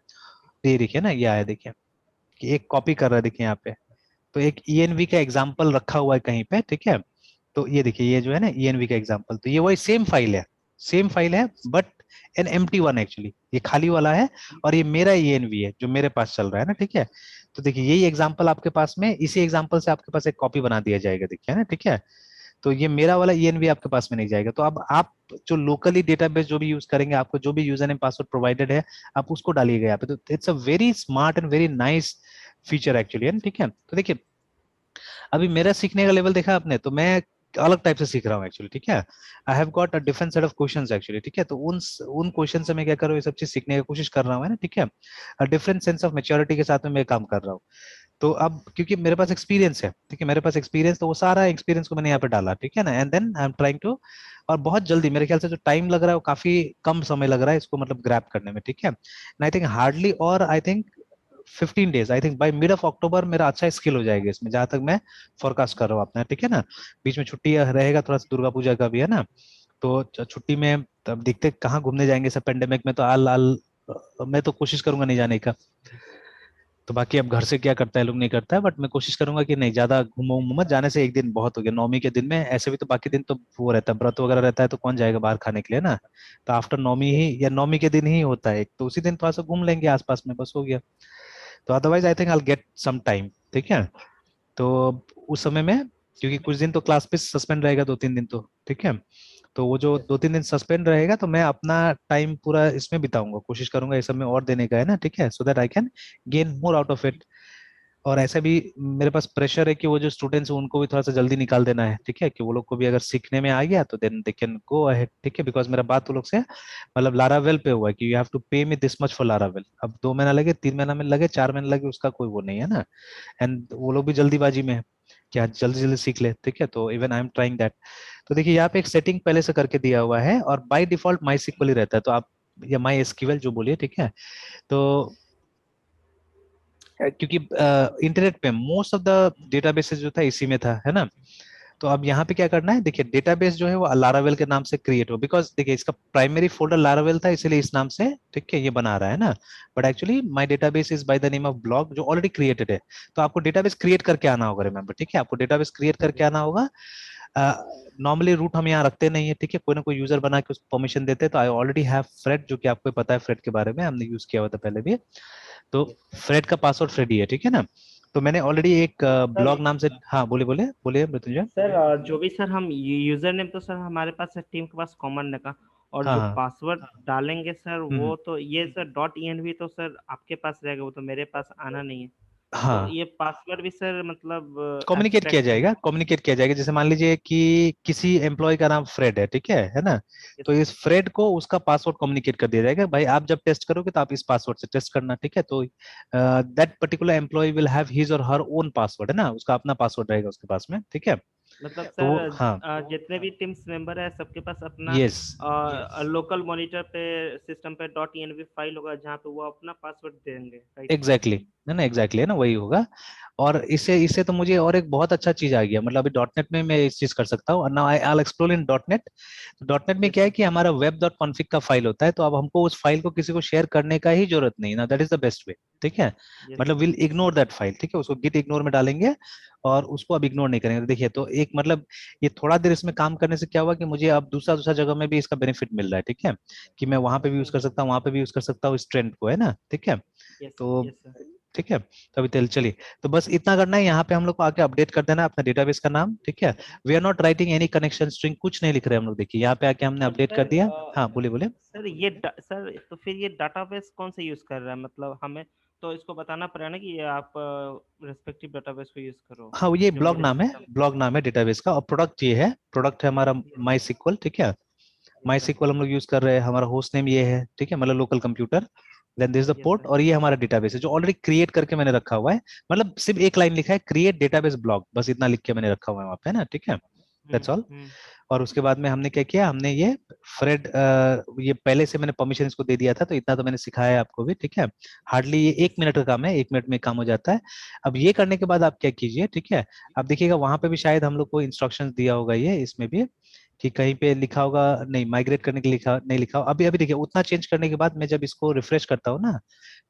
ये देखिए ना, ये आया देखिए कि एक कॉपी कर रहा है, देखिए यहाँ पे। तो एक ईएनवी का एग्जाम्पल रखा हुआ है कहीं पे, ठीक है। तो ये देखिए, ये जो है ना ईएनवी का एग्जाम्पल, तो ये वही सेम फाइल है, सेम फाइल है, but an empty one actually, ये खाली वाला है। और ये मेरा ईएनवी है जो मेरे पास चल रहा है ना, ठीक है। तो देखिए यही एग्जाम्पल आपके पास में, इसी एग्जाम्पल से आपके पास एक कॉपी बना दिया जाएगा, देखिए, है ना, ठीक है। तो ये मेरा वाला ईएनवी आपके पास में नहीं जाएगा। तो अब आप जो लोकली डेटाबेस जो भी यूज करेंगे, आपको जो भी यूजर नेम पासवर्ड प्रोवाइडेड है, आप उसको डालिएगा यहाँ पे। तो it's a very smart and very nice feature actually, है ना, ठीक है। तो देखिए अभी मेरा सीखने का लेवल देखा आपने, तो मैं अलग टाइप से सीख रहा हूँ एक्चुअली, ठीक है। I have got a different set of questions actually, ठीक है। तो उन क्वेश्चन से मैं क्या कर रहा हूँ, ये सब चीज सीखने की कोशिश कर रहा हूँ, है ना, ठीक है। डिफरेंट सेंस ऑफ मेच्योरिटी के साथ में मैं काम कर रहा हूँ। तो अब क्योंकि मेरे पास एक्सपीरियंस है, ठीक है, मेरे पास एक्सपीरियंस, तो वो सारा एक्सपीरियंस को मैंने यहाँ पे डाला, ठीक है ना, and then I am trying to. और बहुत जल्दी, मेरे ख्याल से जो टाइम लग रहा है वो काफी कम समय लग रहा है इसको मतलब ग्रैप करने में, ठीक है। आई थिंक हार्डली, और I think 15 days, I think by mid of October मेरा अच्छा स्किल हो जाएगा इसमें, जहां तक मैं फोरकास्ट कर रहा हूँ अपना, ठीक है ना। बीच में छुट्टी रहेगा थोड़ा सा, दुर्गा पूजा का भी है ना। तो छुट्टी में तब देखते कहाँ घूमने जाएंगे, सब पेंडेमिक में तो आल आल, मैं तो कोशिश करूंगा नहीं जाने का। तो बाकी अब घर से क्या करता है लोग, नहीं करता है, बट मैं कोशिश करूंगा कि नहीं, ज्यादा घूमो मत, जाने से एक दिन बहुत हो गया, नौमी के दिन में ऐसे भी तो बाकी दिन तो वो रहता है, व्रत वगैरह रहता है, तो कौन जाएगा बाहर खाने के लिए ना। तो आफ्टर नौमी ही, या नौमी के दिन ही होता है एक, तो उसी दिन थोड़ा सा घूम लेंगे आसपास में, बस हो गया। तो otherwise I think I get some time, ठीक है। तो उस समय में, क्योंकि कुछ दिन तो क्लास पे सस्पेंड रहेगा, 2-3 दिन तो, ठीक है। तो वो जो 2-3 दिन सस्पेंड रहेगा, तो मैं अपना टाइम पूरा इसमें बिताऊंगा, कोशिश करूंगा इस सब में और देने का, है ना, ठीक है, so that I can gain more out of it. और ऐसा भी मेरे पास प्रेशर है कि वो जो स्टूडेंट्स हैं उनको भी थोड़ा सा जल्दी निकाल देना है, ठीक है, कि वो लोग को भी अगर सीखने में आ गया तो then they can go ahead, ठीक है। बिकॉज मेरा बात वो लोग से मतलब लारावेल पे हुआ है कि यू हैव टू पे me this much for Laravel. अब 2 महीना लगे, 3 महीना में लगे, 4 महीने लगे, उसका कोई वो नहीं है ना। एंड वो लोग भी जल्दीबाजी में है कि हाँ जल्दी जल्दी सीख ले, ठीक है। तो even I am trying that. तो देखिए यहाँ पे एक सेटिंग पहले से करके दिया हुआ है, और बाय डिफॉल्ट माई सिक्वल ही रहता है, तो आप या माई एसक्यूएल जो बोलिए, ठीक है। तो क्योंकि इंटरनेट पे मोस्ट ऑफ द डेटाबेसेस जो था इसी में था, है ना। तो अब यहाँ पे क्या करना है, देखिए डेटाबेस जो है वो लारावेल के नाम से क्रिएट हो, बिकॉज देखिए इसका प्राइमरी फोल्डर लारावेल था, इसलिए इस नाम से, ठीक है, ये बना रहा है ना। But actually my database is by the name of blog, जो ऑलरेडी क्रिएटेड है। तो आपको डेटाबेस क्रिएट करके आना होगा, रिमेंबर, ठीक है, आपको डेटाबेस क्रिएट करके आना होगा। नॉर्मली रूट हम यहाँ रखते नहीं है, ठीक है, कोई ना कोई यूजर बना के उसको परमिशन देते हैं। तो आई ऑलरेडी हैव फ्रेड, जो कि आपको पता है फ्रेड के बारे में, हमने यूज किया हुआ था पहले भी। तो फ्रेड का पासवर्ड फ्रेडी है, ठीक है ना। तो मैंने ऑलरेडी एक सर ब्लॉग नाम से, हाँ बोलिए बोलिए बोलिए मृत्युंजय। सर जो भी सर हम यूजर नेम तो सर हमारे पास है, टीम के पास कॉमन रहेगा। और हाँ जो हाँ। पासवर्ड डालेंगे सर हम्म। वो तो ये सर डॉट ENV तो सर आपके पास रहेगा, वो तो मेरे पास आना नहीं है। तो हाँ, ये पासवर्ड भी सर मतलब कम्युनिकेट किया एब्स्ट्रैक्ट जाएगा, कम्युनिकेट किया जाएगा, जैसे मान लीजिए कि किसी एम्प्लॉय का नाम फ्रेड है, ठीक है ना। तो इस फ्रेड को उसका पासवर्ड कम्युनिकेट कर दिया जाएगा, भाई आप जब टेस्ट करोगे तो आप इस पासवर्ड से टेस्ट करना, ठीक है। तो that particular employ will have his or her own password, है ना, उसका अपना पासवर्ड रहेगा उसके पास में, ठीक है। मतलब तो वो, सर हाँ, जितने भी टीम्स मेंबर है सबके पास अपना यस, लोकल मॉनिटर पे सिस्टम पे .env फाइल होगा जहाँ पे वो अपना पासवर्ड देंगे, राइट? एग्जैक्टली exactly, ना एग्जैक्टली, है ना, वही होगा। और इससे इससे तो मुझे और एक बहुत अच्छा चीज आ गया, मतलब अभी डॉट नेट में मैं इस चीज कर सकता हूँ। Now I explore in dot net. Dot net में यस क्या है सर। कि हमारा वेब डॉट कॉन्फिग का फाइल होता है, तो अब हमको उस फाइल को किसी को शेयर करने का ही जरूरत नहीं ना, that is the best way, ठीक है। यस मतलब sir. Will ignore that file, ठीक है, उसको गिट इग्नोर में डालेंगे और उसको अब इग्नोर नहीं करेंगे। तो देखिए, तो एक मतलब ये थोड़ा देर इसमें काम करने से क्या हुआ कि मुझे अब दूसरा दूसरा जगह में भी इसका बेनिफिट मिल रहा है, ठीक है, कि मैं वहां पे भी यूज कर सकता हूँ, वहां पे भी यूज कर सकता हूँ इस ट्रेंड को, है ना, ठीक है। यस तो यस सर। ठीक है, तो अभी चलिए, तो बस इतना करना है, यहाँ पे हम लोग को आके अपडेट कर देना है अपना डेटाबेस का नाम, ठीक है। We are not writing any connection string, कुछ नहीं लिख रहे हम लोग, देखिए यहाँ पे आके हमने तो अपडेट कर सर दिया। हाँ, बोलिए बोलिए। सर सर तो फिर ये डाटाबेस कौन सा यूज कर रहा है, मतलब हमें तो इसको बताना पड़ेगा ना कि ये आप रेस्पेक्टिव डाटाबेस को यूज करो हाँ, ये जो ब्लॉग मेरे नाम है, सिस्टम। ब्लॉग नाम है डेटाबेस का, और प्रोडक्ट ये है, प्रोडक्ट है हमारा माई सिक्वल, ठीक है। Yes my sir. सिक्वल हम लोग यूज कर रहे हैं, हमारा होस्ट नेम ये है, ठीक है, मतलब local computer. Then this the yes port, sir. और ये हमारा डेटाबेस है जो ऑलरेडी क्रिएट करके मैंने रखा हुआ है। मतलब सिर्फ एक लाइन लिखा है, क्रिएट डेटाबेस ब्लॉग, बस इतना लिख के मैंने रखा हुआ है वहाँ पे, है ना, ठीक है। That's all. हम्म। और उसके बाद में हमने क्या किया, हमने ये फ्रेड, ये पहले से मैंने परमिशन इसको दे दिया था, तो इतना तो मैंने सिखाया है आपको भी, ठीक है। हार्डली ये यस एक सर। मिनट का काम है, एक मिनट में काम हो जाता है। अब ये करने के बाद आप क्या कीजिए, ठीक है, आप देखिएगा वहां पे भी शायद हम लोग को इंस्ट्रक्शंस दिया होगा, ये इसमें भी कि कहीं पे लिखा होगा, नहीं माइग्रेट करने के लिए लिखा नहीं, लिखा अभी अभी देखिए, उतना चेंज करने के बाद मैं जब इसको रिफ्रेश करता हूँ ना,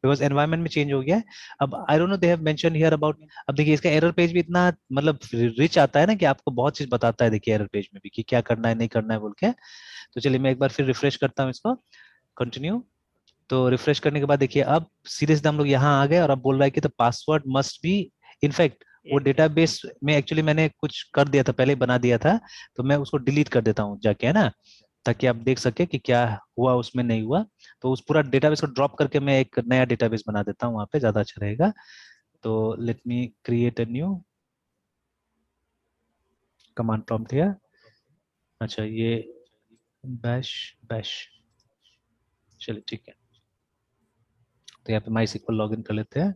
बिकॉज एनवायरनमेंट में चेंज हो गया है। अब I don't know, they have mention here about, अब देखिए इसका एरर पेज भी इतना मतलब रिच आता है ना, कि आपको बहुत चीज बताता है, देखिए एरर पेज में भी कि क्या करना है नहीं करना है बोल के। तो चलिए मैं एक बार फिर रिफ्रेश करता हूँ इसको, कंटिन्यू। तो रिफ्रेश करने के बाद देखिए अब सीरियसली हम लोग यहाँ आ गए, और अब बोल रहा है कि the password must be, in fact वो एक। डेटाबेस में एक्चुअली मैंने कुछ कर दिया था, पहले ही बना दिया था, तो मैं उसको डिलीट कर देता हूँ जाके, है ना, ताकि आप देख सके कि क्या हुआ उसमें, नहीं हुआ। तो उस पूरा डेटाबेस को ड्रॉप करके मैं एक नया डेटाबेस बना देता हूँ वहाँ पे, ज्यादा अच्छा रहेगा। तो let me create a new command prompt here. अच्छा, ये बैश, बैश, चलिए ठीक है। तो यहाँ पे माई सिक्वल लॉग इन कर लेते हैं,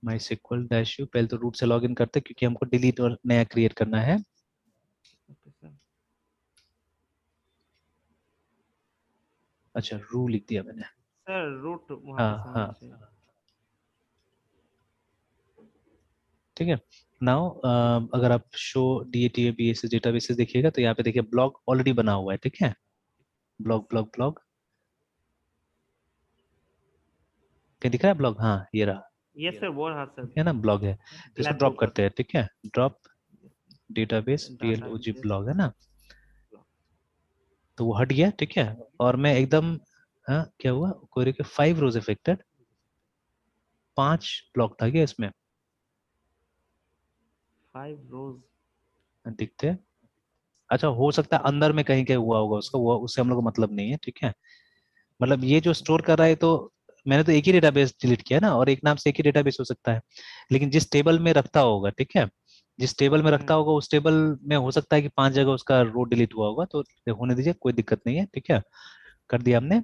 माई सिक्वल डैश यू, पहले तो रूट से लॉग इन करते हैं क्योंकि हमको डिलीट और नया क्रिएट करना है। Okay sir. अच्छा, रू लिख दिया मैंने। सर रूट वहाँ पे हाँ से होना हाँ, चाहिए। ठीक है। नाउ अगर आप शो DATABAS डेटाबेसेस देखिएगा, तो यहाँ पे देखिए ब्लॉग ऑलरेडी बना हुआ है, ठीक है, ब्लॉग ब्लॉग ब्लॉग, क्या दिख रहा है ब्लॉग, हाँ ये रहा, यस सर, वो रहा सर। ठीक है ना, ब्लॉग है, तो इसको ब्लैक ड्रॉप ऊपर। करते हैं, ठीक है, drop database data BLOG base. Blog, है ना। तो वो हट गया, ठीक है। और मैं एकदम, हाँ क्या हुआ, क्वेरी के 5 रोज अफेक्टेड, 5 ब्लॉक था क्या इसमें, 5 रोज। दिखते हैं। अच्छा, हो सकता है अंदर में कहीं कहीं हुआ होगा उसका, वो उससे हम लोग को मतलब नहीं है, ठीक है। मतलब ये यस जो सर। स्टोर कर रहा है, तो मैंने तो एक ही डेटाबेस डिलीट किया ना, और एक नाम से एक ही डेटाबेस हो सकता है, लेकिन जिस टेबल में रखता होगा, ठीक है, जिस टेबल में रखता होगा उस टेबल में हो सकता है कि 5 जगह उसका रो डिलीट हुआ होगा, तो होने दीजिए, कोई दिक्कत नहीं है, ठीक है, कर दिया हमने।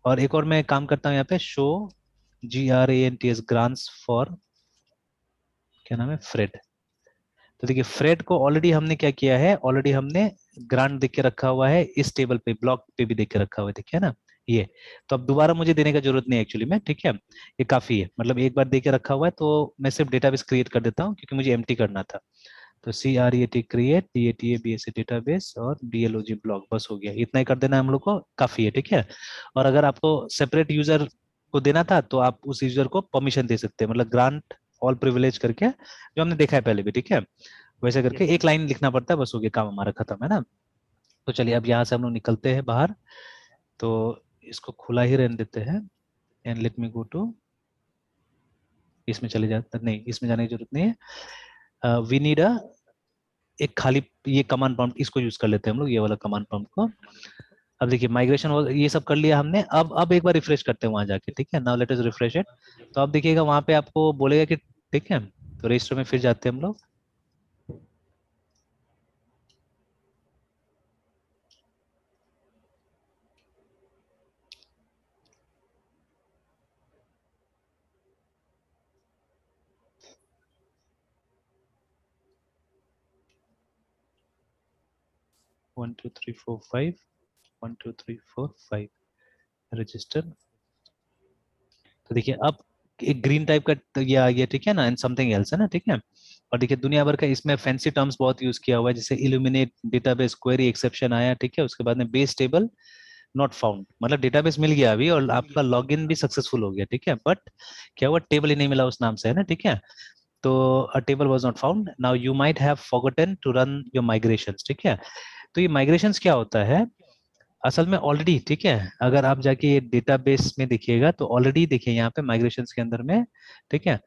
और एक और मैं काम करता हूँ यहाँ पे, शो GRANTS ग्रांट्स फॉर, क्या नाम है, फ्रेड। तो देखिए फ्रेड को ऑलरेडी हमने क्या किया है, ऑलरेडी हमने ग्रांट देख के रखा हुआ है, इस टेबल पे ब्लॉक पे भी देख के रखा हुआ है, देखिए ना ये। तो अब दोबारा मुझे देने का जरूरत नहीं है एक्चुअली में, ठीक है, ये काफी है, मतलब एक बार दे के रखा हुआ है, तो मैं सिर्फ डेटाबेस क्रिएट कर देता हूँ क्योंकि मुझे एम्प्टी करना था। तो CREAT क्रिएट DATABAS डेटाबेस और BLOG ब्लॉक, बस हो गया, इतना ही कर देना है हम लोग को, काफी है, ठीक है। और अगर आपको सेपरेट यूजर को देना था, तो आप उस यूजर को परमिशन दे सकते हैं, मतलब ग्रांट ऑल प्रिविलेज करके, जो हमने देखा है पहले भी, ठीक है, वैसे करके यस एक सर। लाइन लिखना पड़ता है, बस हो गया, काम हमारा खत्म, है ना। तो चलिए अब यहाँ से हम लोग निकलते हैं बाहर, तो इसको खुला ही रहने देते हैं, and let me go to, इसमें चले जाते, नहीं इसमें जाने की जरूरत नहीं है, वी नीड अ, एक खाली ये कमांड प्रॉम्प्ट, इसको यूज कर लेते हैं हम लोग, ये वाला कमांड प्रॉम्प्ट को। अब देखिए माइग्रेशन ये सब कर लिया हमने, अब एक बार रिफ्रेश करते हैं वहां जाके, ठीक है, now let us refresh it. तो आप देखिएगा वहां पे आपको बोलेगा कि, ठीक है, तो रजिस्टर में फिर जाते हैं हम लोग। 1 2 3 4 5 1 2 3 4 5 रजिस्टर। तो देखिए अब एक ग्रीन टाइप का ये आ गया, ठीक है ना, एंड समथिंग एल्स है ना, ठीक है। और देखिए दुनिया भर का इसमें फैंसी टर्म्स बहुत यूज किया हुआ है, जैसे इल्यूमिनेट डेटाबेस क्वेरी एक्सेप्शन आया, ठीक है। उसके बाद में बेस टेबल नॉट फाउंड, मतलब डेटाबेस मिल गया अभी और आपका लॉगिन भी सक्सेसफुल हो गया, ठीक है, बट क्या हुआ, टेबल ही नहीं मिला उस नाम से, है ना, ठीक है। तो a table was not found, now you might have forgotten to run your migrations, ठीक है। तो ये माइग्रेशंस क्या होता है असल में, ऑलरेडी, ठीक है, अगर आप जाके ये डेटाबेस में देखिएगा तो ऑलरेडी देखिए यहाँ पे माइग्रेशंस के अंदर में, ठीक है,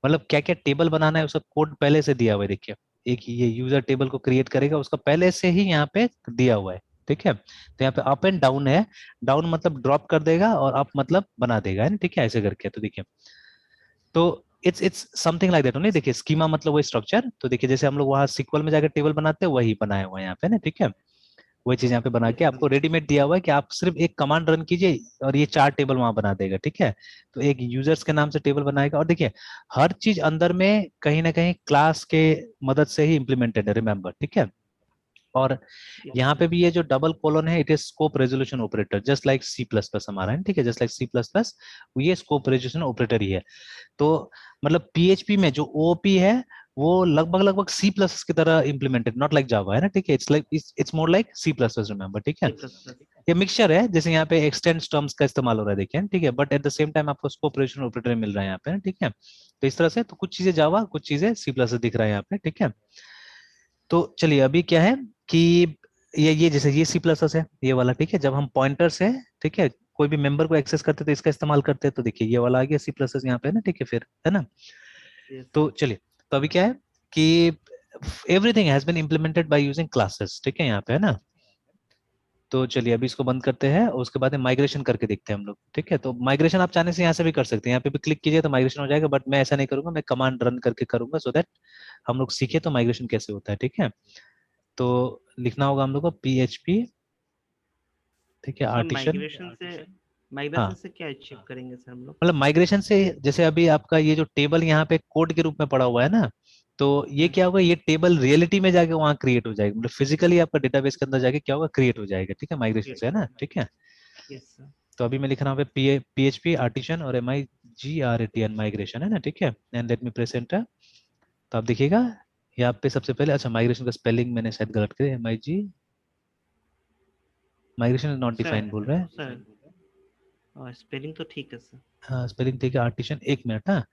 मतलब क्या क्या टेबल बनाना है उसका कोड पहले से दिया हुआ है, देखिए। एक ये यूजर टेबल को क्रिएट करेगा उसका पहले से ही यहाँ पे दिया हुआ है, ठीक है। तो यहाँ पे अप एंड डाउन है, डाउन मतलब ड्रॉप कर देगा और अप मतलब बना देगा, है ना, ठीक है, ऐसे करके। तो देखिए, तो it's something like that only. देखिए स्कीमा मतलब वही स्ट्रक्चर, तो देखिए जैसे हम लोग वहाँ सीक्वल में जाकर टेबल बनाते हैं वही बनाया हुआ है यहाँ पे ना, ठीक है। वही चीज यहाँ पे बना यस के सर। आपको रेडीमेड दिया हुआ है कि आप सिर्फ एक कमांड रन कीजिए और ये 4 टेबल वहां बना देगा, ठीक है। तो एक यूजर्स के नाम से टेबल बनाएगा, और देखिए हर चीज अंदर में कहीं ना कहीं क्लास के मदद से ही इम्प्लीमेंटेड है, रिमेम्बर, ठीक है। और यस यहाँ सर। पे भी ये जो डबल कोलन है, it is scope resolution operator, just like C plus plus हमारा है, ठीक है, just like C plus plus, ये स्कोप रेजोल्यूशन ऑपरेटर ही है। तो मतलब पीएचपी में जो ओओपी है वो लगभग लगभग सी प्लस की तरह इम्प्लीमेंटेड, नॉट लाइक जावा, है ना, ठीक है, it's like it's more like C plus plus, remember, ठीक है। C plus plus. ये मिक्सचर है, जैसे यहाँ पे एक्सटेंड टर्म्स का इस्तेमाल हो रहा है, देखिए, ठीक है, but at the same time आपको स्कोप रेजोल्यूशन ऑपरेटर मिल रहा है यहाँ पे, ठीक है। तो इस तरह से तो कुछ चीजें जावा, कुछ चीजें सी प्लस दिख रहा है यहाँ पे, ठीक है। तो चलिए अभी क्या है कि ये जैसे ये सी प्लस प्लस है ये वाला, ठीक है, जब हम पॉइंटर से, ठीक है, कोई भी मेंबर को एक्सेस करते हैं तो इसका इस्तेमाल करते हैं, तो देखिए ये वाला आ गया सी प्लस प्लस यहाँ पे, है ना, ठीक है, फिर है ना। यस तो सर। चलिए, तो अभी क्या है कि everything has been implemented by using classes, ठीक है, यहाँ पे है ना। तो चलिए अभी इसको बंद करते हैं और उसके बाद में माइग्रेशन करके देखते हैं हम लोग, ठीक है। तो माइग्रेशन आप चाहने से यहाँ से भी कर सकते हैं, यहाँ पे भी क्लिक कीजिए तो माइग्रेशन हो जाएगा, बट मैं ऐसा नहीं करूंगा, मैं कमांड रन करके करूंगा सो दैट हम लोग सीखे तो माइग्रेशन कैसे होता है, ठीक है। तो लिखना होगा हम लोग को PHP, ठीक है, सर आर्टिशन। माइग्रेशन हाँ, से क्या अचीव करेंगे सर हम लोग? मतलब माइग्रेशन से जैसे अभी आपका ये जो टेबल यहाँ पे कोड के रूप में पड़ा हुआ है ना, तो ये क्या होगा, ये टेबल रियलिटी में जाके वहाँ क्रिएट हो जाएगा, मतलब फिजिकली आपका डेटाबेस के अंदर जाके क्या होगा, क्रिएट हो जाएगा, ठीक है, माइग्रेशन से, है ना, ठीक है। Yes sir. तो अभी मैं लिख रहा हूँ PHP आर्टिशन और MIGRATN माइग्रेशन, है ना, ठीक है, and let me press enter. तो आप देखिएगा यहाँ पे सबसे पहले, अच्छा माइग्रेशन का स्पेलिंग मैंने शायद गलत कर दिया, MIG migration is not sir defined बोल रहा है। सर स्पेलिंग तो ठीक है सर। हाँ स्पेलिंग ठीक है, आर्टिशन, एक मिनट, हाँ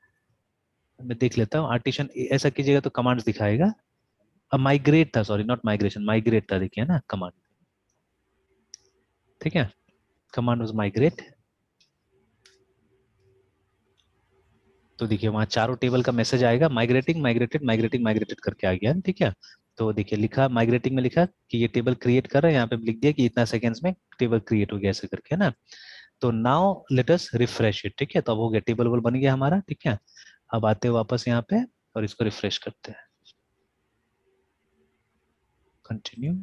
मैं देख लेता हूँ। आर्टिशन ऐसा कीजिएगा तो कमांड्स दिखाएगा। माइग्रेट था, सॉरी, नॉट माइग्रेशन, माइग्रेट था, देखिए ना कमांड, ठीक है, कमांड वाज माइग्रेट। तो देखिए वहाँ चारों टेबल का मैसेज आएगा, माइग्रेटिंग माइग्रेटेड माइग्रेटिंग माइग्रेटेड करके आ गया, ठीक है। तो देखिए लिखा माइग्रेटिंग में लिखा कि ये टेबल क्रिएट कर रहा है, यहाँ पे लिख दिया कि इतना सेकंड्स में टेबल क्रिएट हो गया, ऐसे करके, है ना। तो now let us refresh it, ठीक है, तो अब हो गया, टेबल वोल बन गया हमारा, ठीक है। अब आते हैं वापस यहाँ पे और इसको रिफ्रेश करते हैं, कंटिन्यू।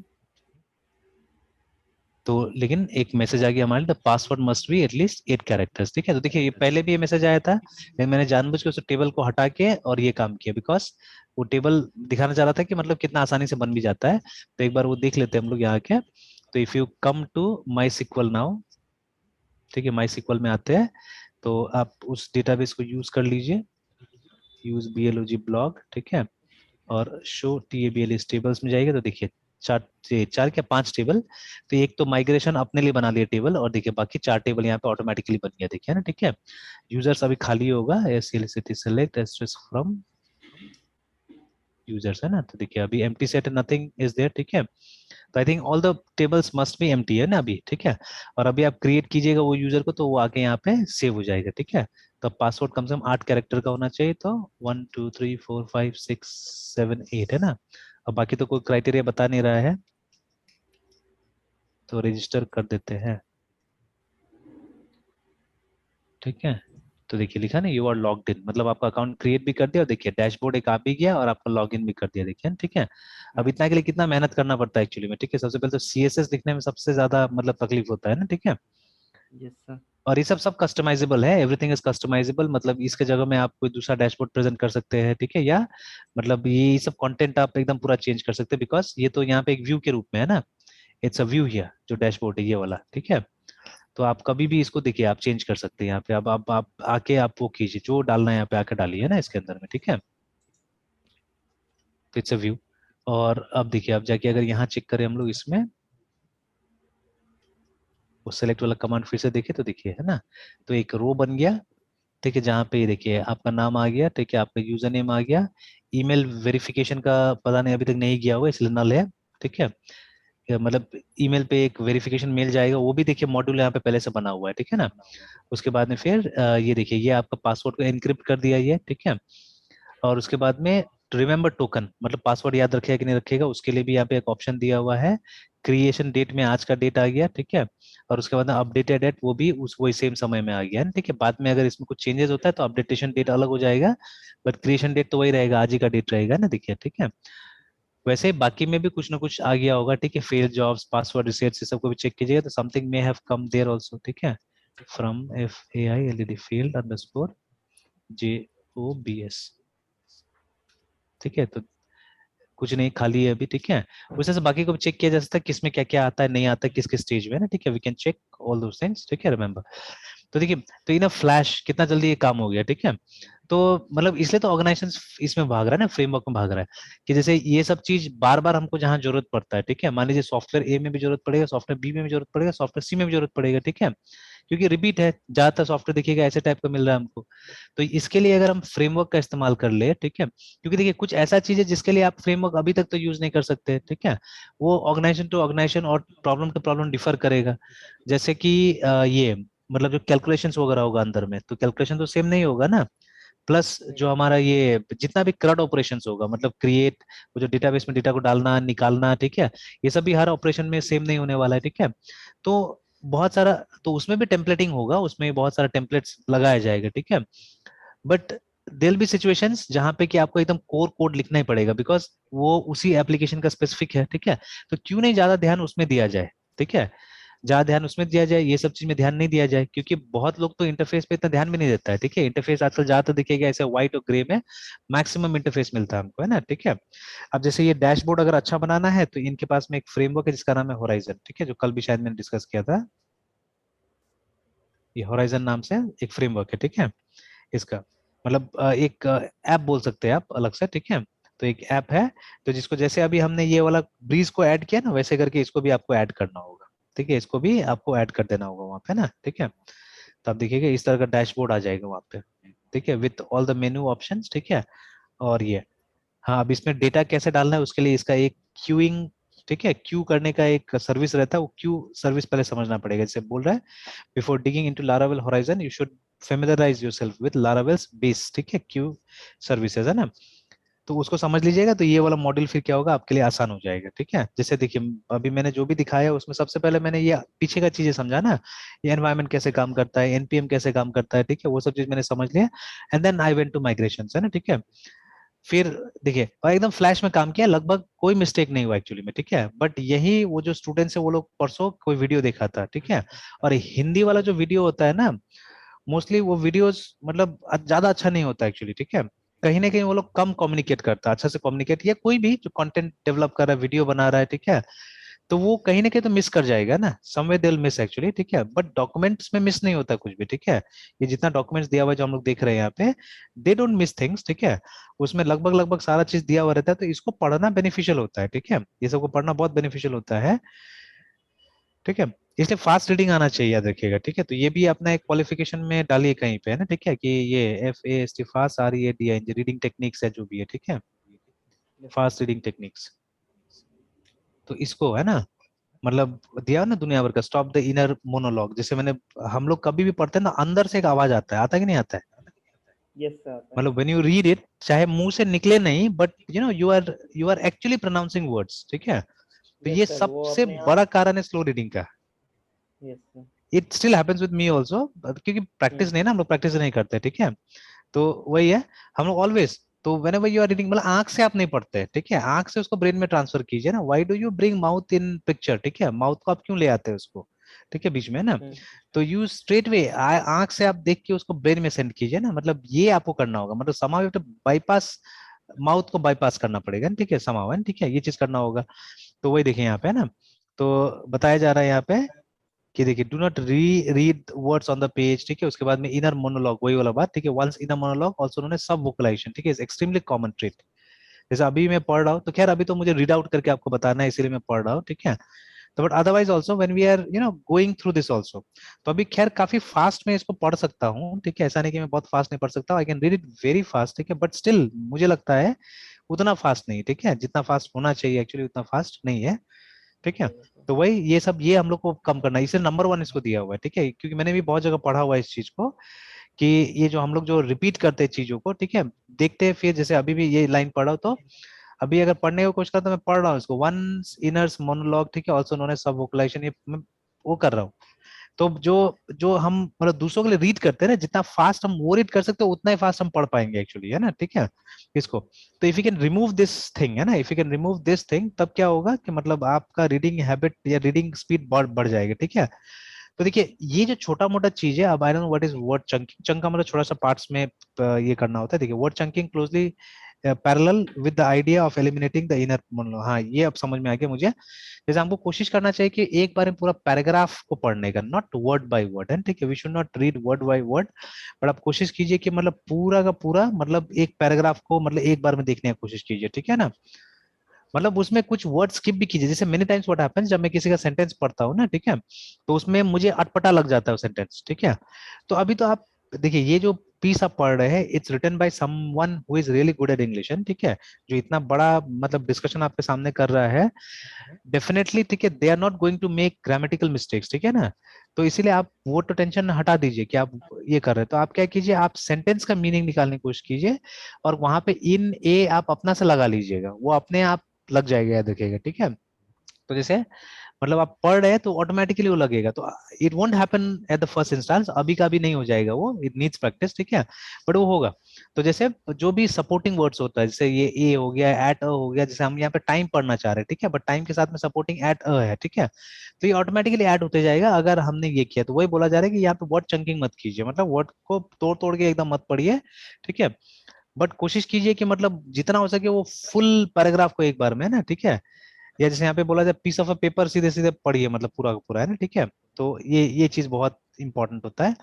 तो लेकिन एक मैसेज आ गया हमारे, the password must be at least 8 characters, ठीक है। तो देखिए ये पहले भी ये मैसेज आया था, लेकिन मैंने जानबूझ के उस टेबल को हटा के और ये काम किया, बिकॉज वो टेबल दिखाना चाह रहा था कि मतलब कितना आसानी से बन भी जाता है। तो एक बार वो देख लेते हैं हम लोग यहाँ के। तो if you come to MySQL now, ठीक है, माई सिक्वल में आते हैं, तो आप उस डेटाबेस को यूज कर लीजिए, यूज BLOG ब्लॉग, ठीक है, और शो TABL टेबल्स में जाएगा। तो देखिए चार, चार क्या 5 टेबल, तो एक तो माइग्रेशन अपने लिए बना लिया टेबल, और देखिए बाकी 4 टेबल यहाँ पे ऑटोमेटिकली बन गया, देखिए ना, ठीक है। यूजर्स अभी खाली होगा, SCL select asterisk from users, है ना। तो देखिए अभी empty set, nothing is there, ठीक है। तो I think all the tables must be empty, है ना अभी, ठीक है। और अभी आप क्रिएट कीजिएगा वो यूजर को तो वो आके यहाँ पे सेव हो जाएगा, ठीक है। तो पासवर्ड कम से कम 8 कैरेक्टर का होना चाहिए, तो 1 2 3 4 5 6 7 8, है ना। अब बाकी तो कोई क्राइटेरिया बता नहीं रहा है, तो रजिस्टर कर देते हैं, ठीक है। तो देखिए लिखा ना, यू आर लॉग्ड इन, मतलब आपका अकाउंट क्रिएट भी कर दिया, और देखिए डैशबोर्ड एक आ भी गया और आपका लॉग इन भी कर दिया, देखिए, ठीक है। अब इतना के लिए कितना मेहनत करना पड़ता है एक्चुअली में, ठीक है। सबसे पहले तो CSS लिखने में सबसे ज्यादा मतलब तकलीफ होता है ना, ठीक है। Yes sir. और ये सब कस्टमाइजेबल है, एवरीथिंग इज कस्टमाइजेबल, मतलब इसके जगह में आप कोई दूसरा डैशबोर्ड प्रेजेंट कर सकते हैं, ठीक है, या मतलब ये सब कंटेंट आप एकदम पूरा चेंज कर सकते हैं, बिकॉज ये तो यहाँ पे एक व्यू के रूप में है ना, इट्स अ व्यू हियर, जो डैशबोर्ड है ये वाला, ठीक है। तो आप कभी भी इसको देखिए, आप चेंज कर सकते हैं यहाँ पे। अब आप आके आप वो कीजिए, जो डालना है यहाँ पे आके डालिए ना इसके अंदर में, ठीक है। तो इट्स अ व्यू। और अब देखिए, अब जाके अगर यहाँ चेक करें हम लोग इसमें, वो सेलेक्ट वाला कमांड फिर से देखिए तो देखिए, है ना। तो एक रो बन गया, ठीक है, जहाँ पे ये देखिए आपका नाम आ गया, ठीक है, आपका यूजर नेम आ गया। ईमेल वेरिफिकेशन का पता नहीं, अभी तक नहीं गया हुआ इसलिए नल है, ठीक है। मतलब ईमेल पे एक वेरिफिकेशन मेल जाएगा, वो भी देखिए मॉड्यूल यहाँ पे पहले से बना हुआ है, ठीक है ना। उसके बाद में फिर ये देखिए, ये आपका पासवर्ड को एनक्रिप्ट कर दिया ये, ठीक है। और उसके बाद में रिमेंबर टोकन, मतलब पासवर्ड याद रखेगा कि नहीं रखेगा, उसके लिए भी यहाँ पे एक ऑप्शन दिया हुआ है। क्रिएशन डेट में आज का डेट आ गया, ठीक है। और उसके बाद अपडेटेड डेट वो भी उस वही सेम समय में आ गया है, ठीक है। बाद में अगर इसमें कुछ चेंजेस होता है तो अपडेटेशन डेट अलग हो जाएगा, बट क्रिएशन डेट तो वही रहेगा, आज ही का डेट रहेगा ना, देखिए, ठीक है। वैसे ही बाकी में भी कुछ ना कुछ आ गया होगा, ठीक है। फेल जॉब्स, पासवर्ड रिसेट, ये सबको भी चेक कीजिएगा तो something may have come there also, ठीक है। From F A I L E D field underscore J O B S, ठीक है। तो कुछ नहीं, खाली है अभी, ठीक है। उस से बाकी को भी चेक किया जा सकता है, किसमें क्या क्या आता है, नहीं आता है, किस किस स्टेज में है ना, ठीक है। We can check all those things, ठीक है, रिमेंबर। तो देखिए, तो ये ना फ्लैश कितना जल्दी ये काम हो गया, ठीक है। तो मतलब इसलिए तो ऑर्गेनाइजेशन इसमें भाग रहा है ना, फ्रेमवर्क में भाग रहा है, कि जैसे ये सब चीज बार बार हमको जहाँ जरूरत पड़ता है, ठीक है। मान लीजिए सॉफ्टवेयर ए में भी जरूरत पड़ेगा, सॉफ्टवेयर बी में भी जरूरत पड़ेगा, सॉफ्टवेयर सी में भी जरूरत पड़ेगा, ठीक है। क्योंकि रिपीट है, ज्यादातर सॉफ्टवेयर देखिएगा ऐसे टाइप का मिल रहा है हमको। तो इसके लिए अगर हम फ्रेमवर्क का इस्तेमाल कर ले, ठीक है, क्योंकि देखिए कुछ ऐसा चीज है जिसके लिए आप फ्रेमवर्क अभी तक तो यूज नहीं कर सकते, ठीक है। वो ऑर्गेनाइजेशन टू ऑर्गेनाइजेशन और प्रॉब्लम टू प्रॉब्लम डिफर करेगा। जैसे कि ये मतलब जो कैलकुलेशंस वगैरह होगा अंदर में, तो कैलकुलेशन तो सेम नहीं होगा ना। प्लस जो हमारा ये जितना भी CRUD ऑपरेशंस होगा, मतलब क्रिएट, वो जो डेटाबेस में डेटा को डालना निकालना, ठीक है, ये सब भी हर ऑपरेशन में सेम नहीं होने वाला है, ठीक है। तो बहुत सारा, तो उसमें भी टेम्पलेटिंग होगा, उसमें बहुत सारा टेम्पलेट्स लगाया जाएगा, ठीक है। बट देयर बी सिचुएशंस जहां पे कि आपको एकदम कोर कोड लिखना ही पड़ेगा, बिकॉज वो उसी एप्लीकेशन का स्पेसिफिक है, ठीक है। तो क्यों नहीं ज्यादा ध्यान उसमें दिया जाए, ठीक है। ज्यादा ध्यान उसमें दिया जाए, ये सब चीज में ध्यान नहीं दिया जाए, क्योंकि बहुत लोग तो इंटरफेस पे इतना ध्यान भी नहीं देता है, ठीक है। इंटरफेस आजकल ज्यादातर दिखेगा ऐसे व्हाइट और ग्रे में, मैक्सिमम इंटरफेस मिलता है हमको, है ना, ठीक है। अब जैसे ये डैशबोर्ड अगर अच्छा बनाना है तो इनके पास में एक फ्रेमवर्क है जिसका नाम है होराइजन, ठीक है, जो कल भी शायद मैंने डिस्कस किया था। ये होराइजन नाम से एक फ्रेमवर्क है, ठीक है। इसका मतलब एक ऐप बोल सकते हैं आप अलग से, ठीक है। तो एक ऐप है, तो जिसको जैसे अभी हमने ये वाला ब्रीज को ऐड किया ना, वैसे करके इसको भी आपको ऐड करना होगा, ठीक है। इसको भी आपको ऐड कर देना होगा वहाँ पे ना, ठीक है। तो आप देखिएगा इस तरह का डैशबोर्ड आ जाएगा वहाँ पे, ठीक है, with all the menu options, ठीक है। और ये, हाँ, अब इसमें डेटा कैसे डालना है उसके लिए इसका एक क्यूइंग, ठीक है, क्यू करने का एक सर्विस रहता है, वो क्यू सर्विस पहले समझना पड़ेगा। जैसे बोल रहा है, before digging into Laravel Horizon you should familiarize yourself with Laravel's base, ठीक है, क्यू सर्विसेज, है ना। तो उसको समझ लीजिएगा तो ये वाला मॉड्यूल फिर क्या होगा आपके लिए आसान हो जाएगा, ठीक है। जैसे देखिए अभी मैंने जो भी दिखाया उसमें सबसे पहले मैंने ये पीछे का चीजें समझा ना, ये एनवायरनमेंट कैसे काम करता है, एनपीएम कैसे काम करता है, ठीक है, वो सब चीज मैंने समझ लिया। And then I went to migration, है ना, ठीक है। फिर देखिए, और एकदम फ्लैश में काम किया, लगभग कोई मिस्टेक नहीं हुआ एक्चुअली में, ठीक है। बट यही वो जो स्टूडेंट्स है वो लोग परसों कोई वीडियो देखा था, ठीक है। और हिंदी वाला जो वीडियो होता है ना, मोस्टली वो वीडियोस मतलब ज्यादा अच्छा नहीं होता एक्चुअली, ठीक है। कहीं ना कहीं वो लोग कम कम्युनिकेट करता है, अच्छा से कम्युनिकेट, या कोई भी जो कंटेंट डेवलप कर रहा है, वीडियो बना रहा है, ठीक है। तो वो कहीं ना कहीं तो मिस कर जाएगा ना, somewhere they will miss actually, ठीक है। बट डॉक्यूमेंट्स में मिस नहीं होता कुछ भी, ठीक है। ये जितना डॉक्यूमेंट्स दिया हुआ है जो हम लोग देख रहे हैं यहाँ पे, दे डोंट मिस थिंग्स, ठीक है। उसमें लगभग लगभग सारा चीज दिया हुआ रहता है, तो इसको पढ़ना बेनिफिशियल होता है, ठीक है। ये सबको पढ़ना बहुत बेनिफिशियल होता है, ठीक है। इसलिए फास्ट रीडिंग आना चाहिए, याद रखिएगा, ठीक है। तो ये भी अपना एक क्वालिफिकेशन में डालिए कहीं पे, है ना, ठीक है, कि ये FAST fast READING reading techniques है जो भी है, ठीक है, फास्ट रीडिंग टेक्निक्स। तो इसको है ना, मतलब दिया ना दुनिया भर का, स्टॉप द इनर मोनोलॉग, जैसे मैंने, हम लोग कभी भी पढ़ते हैं ना, अंदर से एक आवाज आता है, आता है कि नहीं आता है। यस सर, आता है। मतलब व्हेन यू रीड इट, चाहे मुंह से निकले नहीं, but you are actually pronouncing words, ठीक है। तो यस ये सर, वो सबसे अपने आप। बड़ा कारण है स्लो रीडिंग का। Yes sir. It still happens with me also, क्योंकि प्रैक्टिस नहीं ना, हम लोग प्रैक्टिस नहीं करते, ठीक है। तो वही है, हम लोग ऑलवेज, तो whenever you are reading, मतलब आंख से आप नहीं पढ़ते, ठीक है, आंख से उसको ब्रेन में ट्रांसफर कीजिए ना। Why do you bring mouth in picture, ठीक है, माउथ को आप क्यों ले आते हैं उसको, ठीक है, बीच में ना। हम्म। तो यू स्ट्रेट वे आंख से आप देख के उसको ब्रेन में सेंड कीजिए ना, मतलब ये आपको करना होगा, मतलब समाव बाईपास, माउथ को बाईपास करना पड़ेगा, ठीक है, समाव है, ठीक है, ये चीज करना होगा। तो वही देखिए यहाँ पे है ना। तो बताया जा रहा है यहाँ पे कि देखिए do not read words on the page, ठीक है। उसके बाद में इनर मोनोलॉग, वही वाला बात, ठीक है। Once inner monologue also known as subvocalization, ठीक है, इज एक्सट्रीमली कॉमन ट्रेट। जैसे अभी मैं पढ़ रहा हूँ, तो खैर अभी तो मुझे रीड आउट करके आपको बताना है, इसीलिए मैं पढ़ रहा हूँ, ठीक है। तो but otherwise also when we are going through this also, तो अभी खैर काफी फास्ट में इसको पढ़ सकता हूँ, ठीक है। ऐसा नहीं कि मैं बहुत फास्ट नहीं पढ़ सकता, I can read it very fast, ठीक है। बट स्टिल मुझे लगता है उतना फास्ट नहीं, ठीक है, जितना फास्ट होना चाहिए एक्चुअली उतना फास्ट नहीं है, ठीक है। तो वही ये सब ये हम लोग को कम करना है, इसे नंबर वन इसको दिया हुआ है, ठीक है। क्योंकि मैंने भी बहुत जगह पढ़ा हुआ है इस चीज को, कि ये जो हम लोग जो रिपीट करते हैं चीजों को, ठीक है, देखते हैं, फिर जैसे अभी भी ये लाइन पढ़ा हो, तो अभी अगर पढ़ने की कोशिश करता तो मैं पढ़ रहा हूँ इसको, वन इनर्स मोनोलॉग, ठीक है, ऑल्सो नोन एज सब वोकलाइजेशन, ये मैं वो कर रहा हूँ। तो जो जो हम मतलब दूसरों के लिए रीड करते हैं ना, जितना फास्ट हम वो रीड कर सकते हैं उतना ही फास्ट हम पढ़ पाएंगे एक्चुअली, है ना, ठीक है, इसको। तो if you can remove this thing, है ना, if you can remove this thing, तब क्या होगा कि मतलब आपका रीडिंग हैबिट या रीडिंग स्पीड बढ़ जाएगी, ठीक है। तो देखिए ये जो छोटा मोटा चीज है, अब I don't know what is word chunking, chunk का मतलब छोटा सा पार्ट्स में ये करना होता है। देखिए word chunking closely parallel with the idea of eliminating the inner monologue, हाँ ये अब समझ में आ गया मुझे। जैसे हमको कोशिश करना चाहिए कि एक बार में पूरा पैराग्राफ को पढ़ने का, नॉट वर्ड बाय वर्ड, है ठीक है, we should not read word by word, but आप कोशिश कीजिए कि मतलब पूरा का पूरा मतलब एक पैराग्राफ को मतलब एक बार में देखने की कोशिश कीजिए, ठीक है ना। मतलब उसमें कुछ वर्ड स्किप भी कीजिए, जैसे मेनी टाइम्स व्हाट हैपेंस, जब मैं किसी का सेंटेंस पढ़ता हूँ ना, ठीक है, तो उसमें मुझे अटपटा लग जाता है वो सेंटेंस, ठीक है। तो अभी तो आप देखिए ये जो पीस आप पढ़ रहे हैं, it's written by someone who is really good at English, ठीक है, जो इतना बड़ा मतलब डिस्कशन आपके सामने कर रहा है, डेफिनेटली, ठीक है, they are not going to make grammatical mistakes, ठीक है ना। तो इसीलिए आप वो तो टेंशन हटा दीजिए कि आप ये कर रहे हैं, तो आप क्या कीजिए, आप सेंटेंस का मीनिंग निकालने की कोशिश कीजिए, और वहां पे इन ए आप अपना से लगा लीजिएगा, वो अपने आप लग जाएगा, या देखिएगा, ठीक है। तो जैसे मतलब आप पढ़ रहे हैं तो ऑटोमेटिकली वो लगेगा, तो it won't happen at the first instance, अभी का भी नहीं हो जाएगा वो, इट नीड्स प्रैक्टिस, ठीक है, बट वो होगा। तो जैसे जो भी सपोर्टिंग वर्ड्स होता है, जैसे ये ए हो गया, एट अ हो गया, जैसे हम यहाँ पे टाइम पढ़ना चाह रहे हैं, ठीक है, बट टाइम के साथ में सपोर्टिंग एट अ है, ठीक है, तो ये ऑटोमेटिकली ऐड होते जाएगा अगर हमने ये किया। तो वही बोला जा रहा है कि यहाँ पे वर्ड चंकिंग मत कीजिए, मतलब वर्ड को तोड़ तोड़ के एकदम मत पढ़िए, ठीक है, बट कोशिश कीजिए कि मतलब जितना हो सके वो फुल पैराग्राफ को एक बार में, है ना, ठीक है। या जैसे यहाँ पे बोला जाए पीस ऑफ अ पेपर सीधे सीधे पढ़िए, मतलब पूरा का पूरा, है ना, ठीक है। तो ये चीज बहुत इंपॉर्टेंट होता है।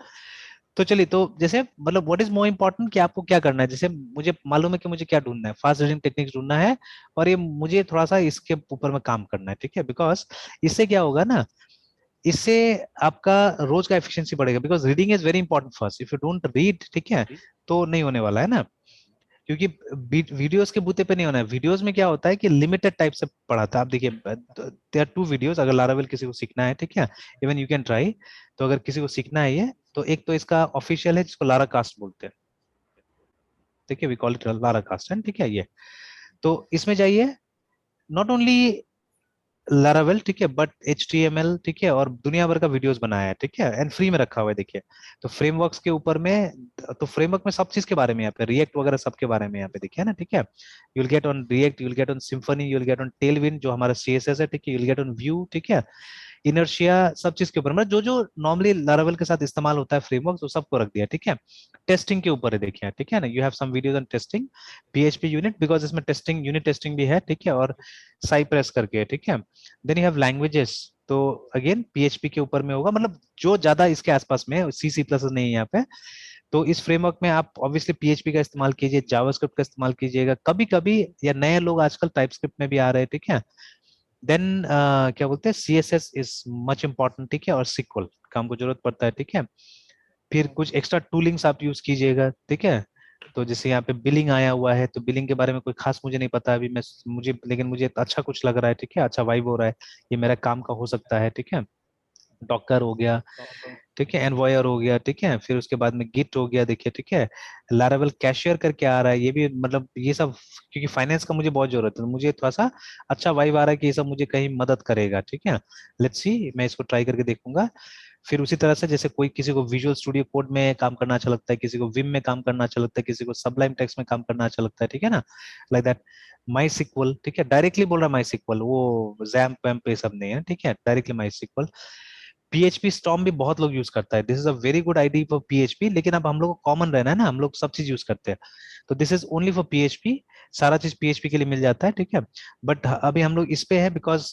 तो चलिए, तो जैसे मतलब व्हाट इज मोर इम्पोर्टेंट कि आपको क्या करना है, जैसे मुझे मालूम है कि मुझे क्या ढूंढना है, फास्ट रीडिंग टेक्निक ढूंढना है, और ये मुझे थोड़ा सा इसके ऊपर में काम करना है, ठीक है, बिकॉज इससे क्या होगा ना, इससे आपका रोज का एफिशिएंसी बढ़ेगा, because reading is very important first, if you don't read, ठीक है, तो नहीं होने वाला है ना। क्योंकि वीडियोस के बूते पे नहीं होना है, वीडियोस में क्या होता है कि लिमिटेड टाइप से पढ़ाता है। आप देखिए देयर आर टू वीडियोस, अगर लारावेल किसी को सीखना है, ठीक है, इवन यू कैन ट्राई। तो अगर किसी को सीखना है ये, तो एक तो इसका ऑफिशियल है जिसको लारा कास्ट बोलते हैं, ठीक है, we call it Laracasts, है ठीक है ये। तो इसमें जाइए, नॉट ओनली लारावेल, ठीक है, बट HTML, ठीक है, और दुनिया भर का वीडियोस बनाया है, ठीक है, एंड फ्री में रखा हुआ है, देखिए। तो फ्रेमवर्क्स के ऊपर में, तो फ्रेमवर्क में सब चीज के बारे में यहाँ पे, रिएक्ट वगैरह सब के बारे में यहाँ पे देखिए ना, ठीक है। You will get on react, you will get on symphony, you will get on Tailwind जो हमारा CSS है, ठीक है, you will get on view, ठीक है, इनर्शिया, सब चीज के ऊपर, मतलब जो जो नॉर्मली लारावेल के साथ इस्तेमाल होता है फ्रेमवर्क, तो सबको रख दिया, ठीक है। टेस्टिंग के ऊपर है, देखिए, ठीक है ना, you have some videos on testing, PHP unit, because इसमें टेस्टिंग यूनिट टेस्टिंग भी है, ठीक है, और साइप्रेस करके, ठीक है। देन यू हैव लैंग्वेजेस, तो अगेन PHP के ऊपर में होगा, मतलब जो ज्यादा इसके आसपास में है, C++ नहीं है यहाँ पे। तो इस फ्रेमवर्क में आप ऑब्वियसली PHP का इस्तेमाल कीजिए, जावास्क्रिप्ट का इस्तेमाल कीजिएगा कभी कभी, या नए लोग आजकल टाइपस्क्रिप्ट में भी आ रहे हैं, ठीक है। देन क्या बोलते हैं, CSS इज मच इंपॉर्टेंट, ठीक है, और सिक्वल का हमको जरूरत पड़ता है, ठीक है। फिर कुछ एक्स्ट्रा टूलिंग्स आप यूज कीजिएगा, ठीक है। तो जैसे यहाँ पे बिलिंग आया हुआ है, तो बिलिंग के बारे में कोई खास मुझे नहीं पता अभी, मैं मुझे लेकिन मुझे अच्छा कुछ लग रहा है, ठीक है, अच्छा वाइब हो रहा है, ये मेरा काम का हो सकता है, ठीक है। डॉकर हो गया, ठीक है, एनवॉयर हो गया, ठीक है, फिर उसके बाद में गिट हो गया, देखिए, ठीक है। लारावेल कैशियर करके आ रहा है, ये भी मतलब ये सब, क्योंकि फाइनेंस का मुझे बहुत जरूरत है, तो मुझे थोड़ा सा अच्छा वाइब आ रहा है कि ये सब मुझे कहीं मदद करेगा, ठीक है। लेट्स सी, मैं इसको ट्राई करके देखूंगा। फिर उसी तरह से जैसे कोई किसी को विजुअल स्टूडियो कोड में काम करना अच्छा लगता है, किसी को विम में काम करना अच्छा लगता है, किसी को सबलाइम टेक्स्ट में काम करना अच्छा लगता है, ठीक है ना, लाइक दैट। माई सिक्वल, ठीक है, डायरेक्टली बोल रहा है माई सिक्वल, वो जैम्प वैम्प ये सब नहीं है, ठीक है, डायरेक्टली माई सिक्वल। PHP स्टॉर्म भी बहुत लोग यूज करता है, this is a very good ID for PHP, लेकिन अब हम लोग को कॉमन रहना है ना, हम लोग सब चीज यूज करते हैं, तो this is only for PHP। सारा चीज PHP के लिए मिल जाता है, ठीक है। बट अभी हम लोग इस पे है बिकॉज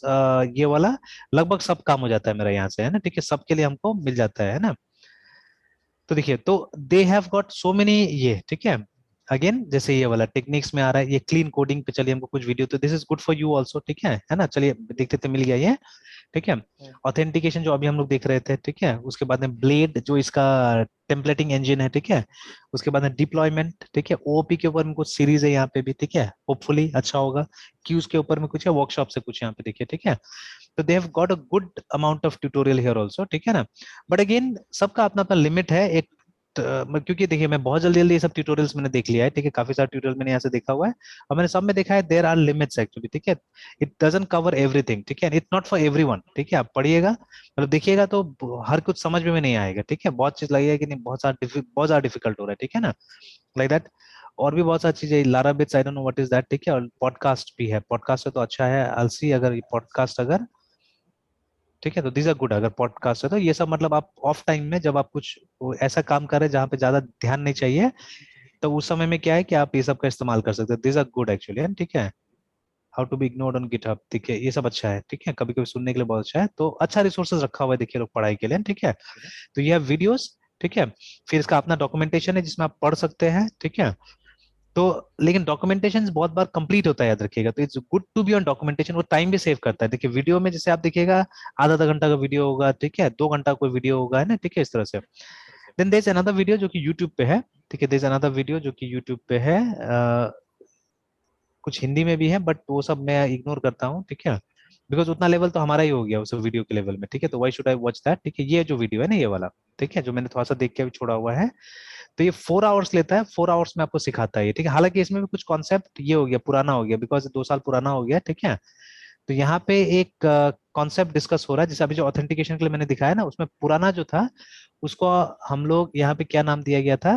ये वाला लगभग सब काम हो जाता है मेरा यहाँ से, है ना, ठीक है, सबके लिए हमको मिल जाता है ना। तो देखिए, तो they have got so many, ये ठीक है। अगेन जैसे ये वाला टेक्निक्स में आ रहा है, ये क्लीन कोडिंग पे चलिए हमको कुछ वीडियो, तो this is good for you also, ठीक है ना। चलिए देखते थे, मिल गया ये, ठीक है। ऑथेंटिकेशन जो अभी हम लोग देख रहे थे, ठीक है। उसके बाद में ब्लेड जो इसका टेम्पलेटिंग इंजन है, ठीक है। उसके बाद में डिप्लॉयमेंट, ठीक है। ओओपी के ऊपर में कुछ सीरीज है यहाँ पे भी, ठीक है, होपफुली अच्छा होगा। क्यूज के ऊपर में कुछ है, वर्कशॉप से कुछ यहाँ पे देखिए, ठीक है। तो they have got a good amount of tutorial here also, ठीक है ना। बट अगेन सबका अपना अपना लिमिट है एक, क्योंकि देखिए मैं बहुत जल्दी जल्दी ये सब ट्यूटोरियल्स मैंने देख लिया है, ठीक है। काफी सारे ट्यूटोरियल मैंने यहाँ से देखा हुआ है, और मैंने सब में देखा है देयर आर लिमिट्स एक्चुअली, ठीक है। इट डजंट कवर एवरीथिंग, ठीक है, इट नॉट फॉर एवरीवन, ठीक है। आप पढ़िएगा, मतलब देखिएगा तो हर कुछ समझ में नहीं आएगा, ठीक है। बहुत चीज लगेगा कि नहीं, बहुत ज्यादा डिफिकल्ट हो रहा है, ठीक है ना, लाइक दैट। और भी बहुत सारी चीजें, Lara bits, I don't know what is that, ठीक है। और पॉडकास्ट भी है, पॉडकास्ट है तो अच्छा है, अलसी अगर पॉडकास्ट अगर, ठीक है, तो दीज आर गुड। अगर पॉडकास्ट है तो ये सब, मतलब आप ऑफ टाइम में जब आप कुछ ऐसा काम कर रहे हैं जहाँ पे ज्यादा ध्यान नहीं चाहिए, तो उस समय में क्या है कि आप ये सब का इस्तेमाल कर सकते हैं, दीज आर गुड एक्चुअली, ठीक है। How to be ignored on GitHub, ठीक है, ये सब अच्छा है, ठीक है, कभी कभी सुनने के लिए बहुत अच्छा है, तो अच्छा रिसोर्सेज रखा हुआ है देखिए लोग पढ़ाई के लिए, ठीक है। तो ये है वीडियोस, ठीक है। फिर इसका अपना डॉक्यूमेंटेशन है जिसमें आप पढ़ सकते हैं, ठीक है। तो लेकिन डॉक्यूमेंटेशन बहुत बार कंप्लीट होता है, याद रखिएगा, तो it's good to be on documentation, वो टाइम भी सेव करता है। देखिए वीडियो में जैसे आप देखिएगा आधा आधा घंटा का वीडियो होगा, ठीक है, 2 घंटा कोई वीडियो होगा, है ना, ठीक है, इस तरह से। Then there is another video जो कि यूट्यूब पे है, ठीक है, देयर इज अनदर वीडियो जो कि यूट्यूब पे है, कुछ हिंदी में भी है, बट वो सब मैं इग्नोर करता हूँ, ठीक है, बिकॉज उतना लेवल तो हमारा ही हो गया उस वीडियो के लेवल में, ठीक है। तो why should I watch that, ठीक है। ये जो वीडियो है ना, ये वाला, ठीक है, जो मैंने थोड़ा सा देख के अभी छोड़ा हुआ है, तो ये 4 आवर्स लेता है, 4 आवर्स में आपको सिखाता है ये, ठीक है। हालांकि इसमें भी कुछ कॉन्सेप्ट ये हो गया, पुराना हो गया, बिकॉज 2 साल पुराना हो गया, ठीक है। तो यहाँ पे एक कॉन्सेप्ट डिस्कस हो रहा है, जैसे अभी जो ऑथेंटिकेशन के लिए मैंने दिखाया ना, उसमें पुराना जो था उसको हम लोग यहाँ पे क्या नाम दिया गया था,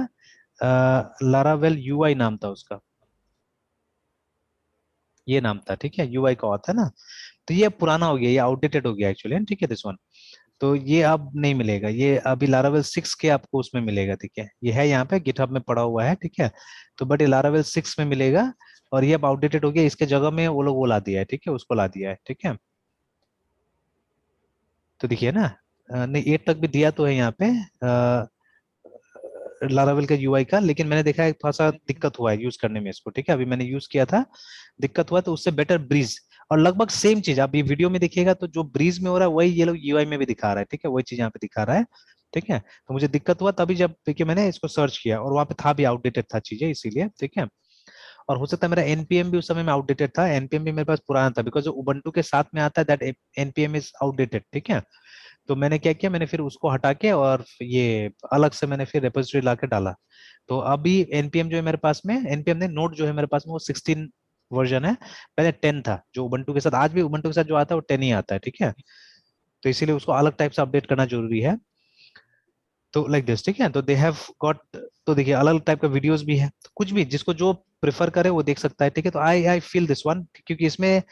लारावेल यूआई नाम था उसका, ये नाम था, ठीक है, यूआई का होता है ना। तो ये पुराना हो गया, ये आउटडेटेड हो गया एक्चुअली, ठीक है, दिस वन। तो ये अब नहीं मिलेगा, ये अभी लारावेल 6 के आपको उसमें मिलेगा, ठीक है। ये है यहाँ पे गिटहब में पड़ा हुआ है, ठीक है। तो बट ये लारावेल 6 में मिलेगा, और ये अब आउटडेटेड हो गया, इसके जगह में वो लोग वो ला दिया है, ठीक है, उसको ला दिया है, ठीक है। तो देखिए ना, नहीं 8 तक भी दिया तो है यहाँ पे लारावेल का यूआई का, लेकिन मैंने देखा है थोड़ा सा दिक्कत हुआ है यूज करने में इसको, ठीक है। अभी मैंने यूज किया था, दिक्कत हुआ, तो उससे बेटर ब्रीज, और लगभग सेम चीज आप ये वीडियो में देखिएगा, तो जो ब्रीज में हो रहा है वही ये लोग यूआई में भी दिखा रहा है, ठीक है, वही चीज यहाँ पे दिखा रहा है, ठीक है। तो मुझे दिक्कत हुआ तभी जब देखिए मैंने इसको सर्च किया, और वहाँ पे था भी आउटडेटेड था चीजें, इसीलिए, ठीक है। और हो सकता है मेरा एनपीएम भी उस समय में आउटडेटेड था, एनपीएम भी मेरे पास पुराना था, बिकॉज जो उबंटू के साथ में आता है दैट एनपीएम इज आउटडेटेड, ठीक है। तो मैंने क्या किया, मैंने फिर उसको हटा के और ये अलग से मैंने फिर रेपोजिटरी ला के डाला। तो अभी एनपीएम जो है मेरे पास में, एनपीएम ने नोट जो है मेरे पास में वो 16 वर्जन है, पहले 10 था, जो उबंटू के साथ, आज भी उबंटू के साथ जो आता है वो 10 ही आता है, ठीक है। तो इसीलिए उसको अलग टाइप से अपडेट करना जरूरी है। तो लाइक दिस, ठीक है, तो दे हैव गॉट, तो देखिए अलग टाइप का वीडियोस भी है, तो कुछ भी जिसको जो प्रेफर करे वो देख सकता है, ठीक है। तो आई फील दिस वन, क्योंकि इसमें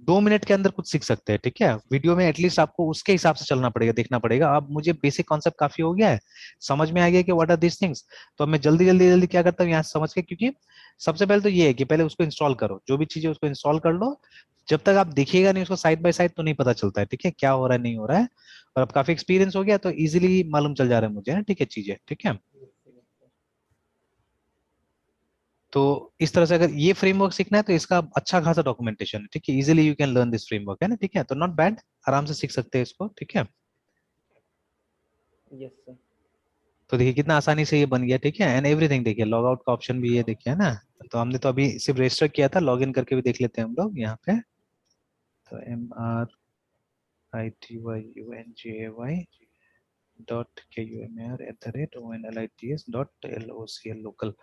2 मिनट के अंदर कुछ सीख सकते हैं, ठीक है। वीडियो में एटलीस्ट आपको उसके हिसाब से चलना पड़ेगा, देखना पड़ेगा। अब मुझे बेसिक कॉन्सेप्ट काफी हो गया है, समझ में आ गया कि व्हाट आर दीस थिंग्स। तो अब मैं जल्दी जल्दी जल्दी क्या करता हूँ यहाँ से समझ के, क्योंकि सबसे पहले तो ये है कि पहले उसको इंस्टॉल करो, जो भी चीजें उसको इंस्टॉल कर लो। जब तक आप देखिएगा नहीं उसको साइड बाय साइड, तो नहीं पता चलता है, ठीक है, क्या हो रहा है नहीं हो रहा है। और अब काफी एक्सपीरियंस हो गया, तो इजीली मालूम चल जा रहा है मुझे ना, ठीक है, चीजें, ठीक है। तो इस तरह से अगर ये फ्रेमवर्क सीखना है तो इसका अच्छा खासा डॉक्यूमेंटेशन है, ठीक है, easily you can learn this framework, है ना, ठीक है। तो नॉट बैड, आराम से सीख सकते हैं इसको, ठीक है। Yes sir. तो देखिए कितना आसानी से ये बन गया, ठीक है। एंड एवरीथिंग देखिए, लॉग आउट का ऑप्शन भी ये देखिए, है ना। तो हमने तो अभी सिर्फ रजिस्टर किया था, लॉग इन करके भी देख लेते हैं हम लोग यहाँ पे। तो MRITYUNGAY .KUMR@ONLITS.LOCL लोकल।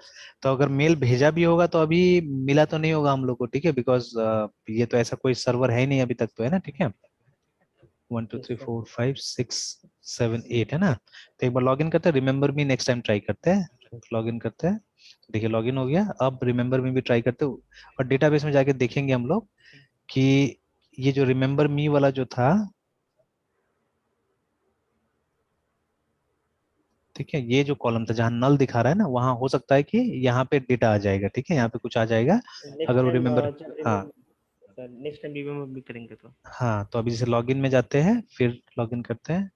तो अगर मेल भेजा भी होगा तो अभी मिला तो नहीं होगा हम लोग को, ठीक है, बिकॉज ये तो ऐसा कोई सर्वर है ही नहीं अभी तक, तो है ना, ठीक है। 1 2 3 4 5 6 7 8 है ना। तो एक बार लॉग इन करते हैं, remember me next time try करते हैं, लॉग इन करते हैं। देखिए लॉग इन हो गया, अब रिमेम्बर मी भी ट्राई करते हैं, और डेटाबेस में जाके देखेंगे हम लोग कि ये जो रिमेम्बर मी वाला जो था, ठीक है, ये जो कॉलम था जहाँ नल दिखा रहा है ना, वहां हो सकता है कि यहाँ पे डेटा आ जाएगा, ठीक है, यहाँ पे कुछ आ जाएगा नेक्स्ट अगर वो टाइम रिमेम्बर। जब हाँ remember, sir next time remember भी करेंगे तो। हाँ, तो अभी जैसे लॉगिन में जाते हैं, फिर लॉगिन करते हैं।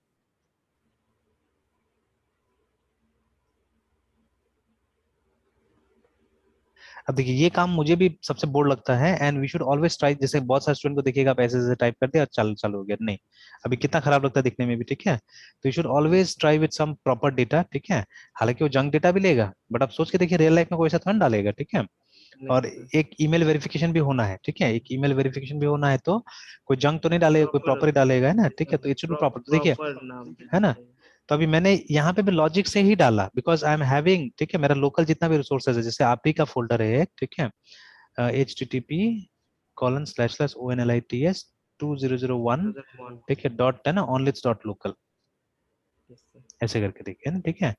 अब देखिए ये काम मुझे भी सबसे बोर लगता है, and we should always try. जैसे बहुत सारे स्टूडेंट को देखिएगा, आप ऐसे ऐसे टाइप करते हैं और चालू चालू हो गया, नहीं, अभी कितना खराब लगता है दिखने में भी, ठीक है। तो you should always try with some proper data, ठीक है। हालांकि वो जंक डेटा भी लेगा, बट आप सोच के देखिए रियल लाइफ में कोई ऐसा थोड़ा डालेगा, ठीक है। नहीं और सर, एक ईमेल वेरिफिकेशन भी होना है, ठीक है, एक ईमेल वेरिफिकेशन भी होना है, तो कोई जंक तो नहीं डालेगा, कोई प्रॉपर, प्रॉपर ही डालेगा, है ना, ठीक है। तो इट शुड बी प्रॉपर, तो देखिए, प्रॉपर नाम है देना ना। चाहिए। तो अभी मैंने यहाँ पे भी लॉजिक से ही डाला, बिकॉज आई एम हैविंग, ठीक है, मेरा लोकल जितना भी रिसोर्सेज है, जैसे आप ही का फोल्डर है एक, ठीक है, http://onlits 2001, 2001। ठीक है, डॉट है ना, onlits.local, यस सर। ऐसे करके देखिए ना, ठीक है।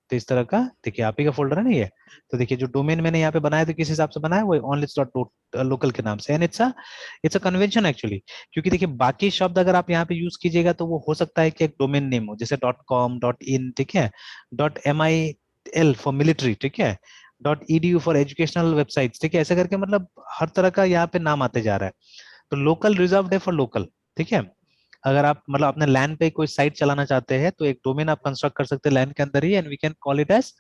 तो इस तरह का देखिए आप ही का फोल्डर है ना ये। तो देखिए जो डोमेन मैंने यहाँ पे बनाया, तो किस हिसाब से बनाया, वो onlits.local के नाम से, and it's a convention actually. क्योंकि देखिए बाकी शब्द अगर आप यहाँ पे यूज कीजिएगा, तो वो हो सकता है कि एक डोमेन नेम हो, जैसे .com, .in, ठीक है, .mil फॉर मिलिट्री, ठीक है, .edu फॉर एजुकेशनल वेबसाइट्स, ठीक है, ऐसे करके मतलब हर तरह का यहाँ पे नाम आते जा रहा है। तो लोकल रिजर्व्ड है फॉर लोकल, ठीक है। अगर आप मतलब अपने लैंड पे कोई साइट चलाना चाहते हैं, तो एक डोमेन आप कंस्ट्रक्ट कर सकते हैं लैंड के अंदर ही, and we can call it as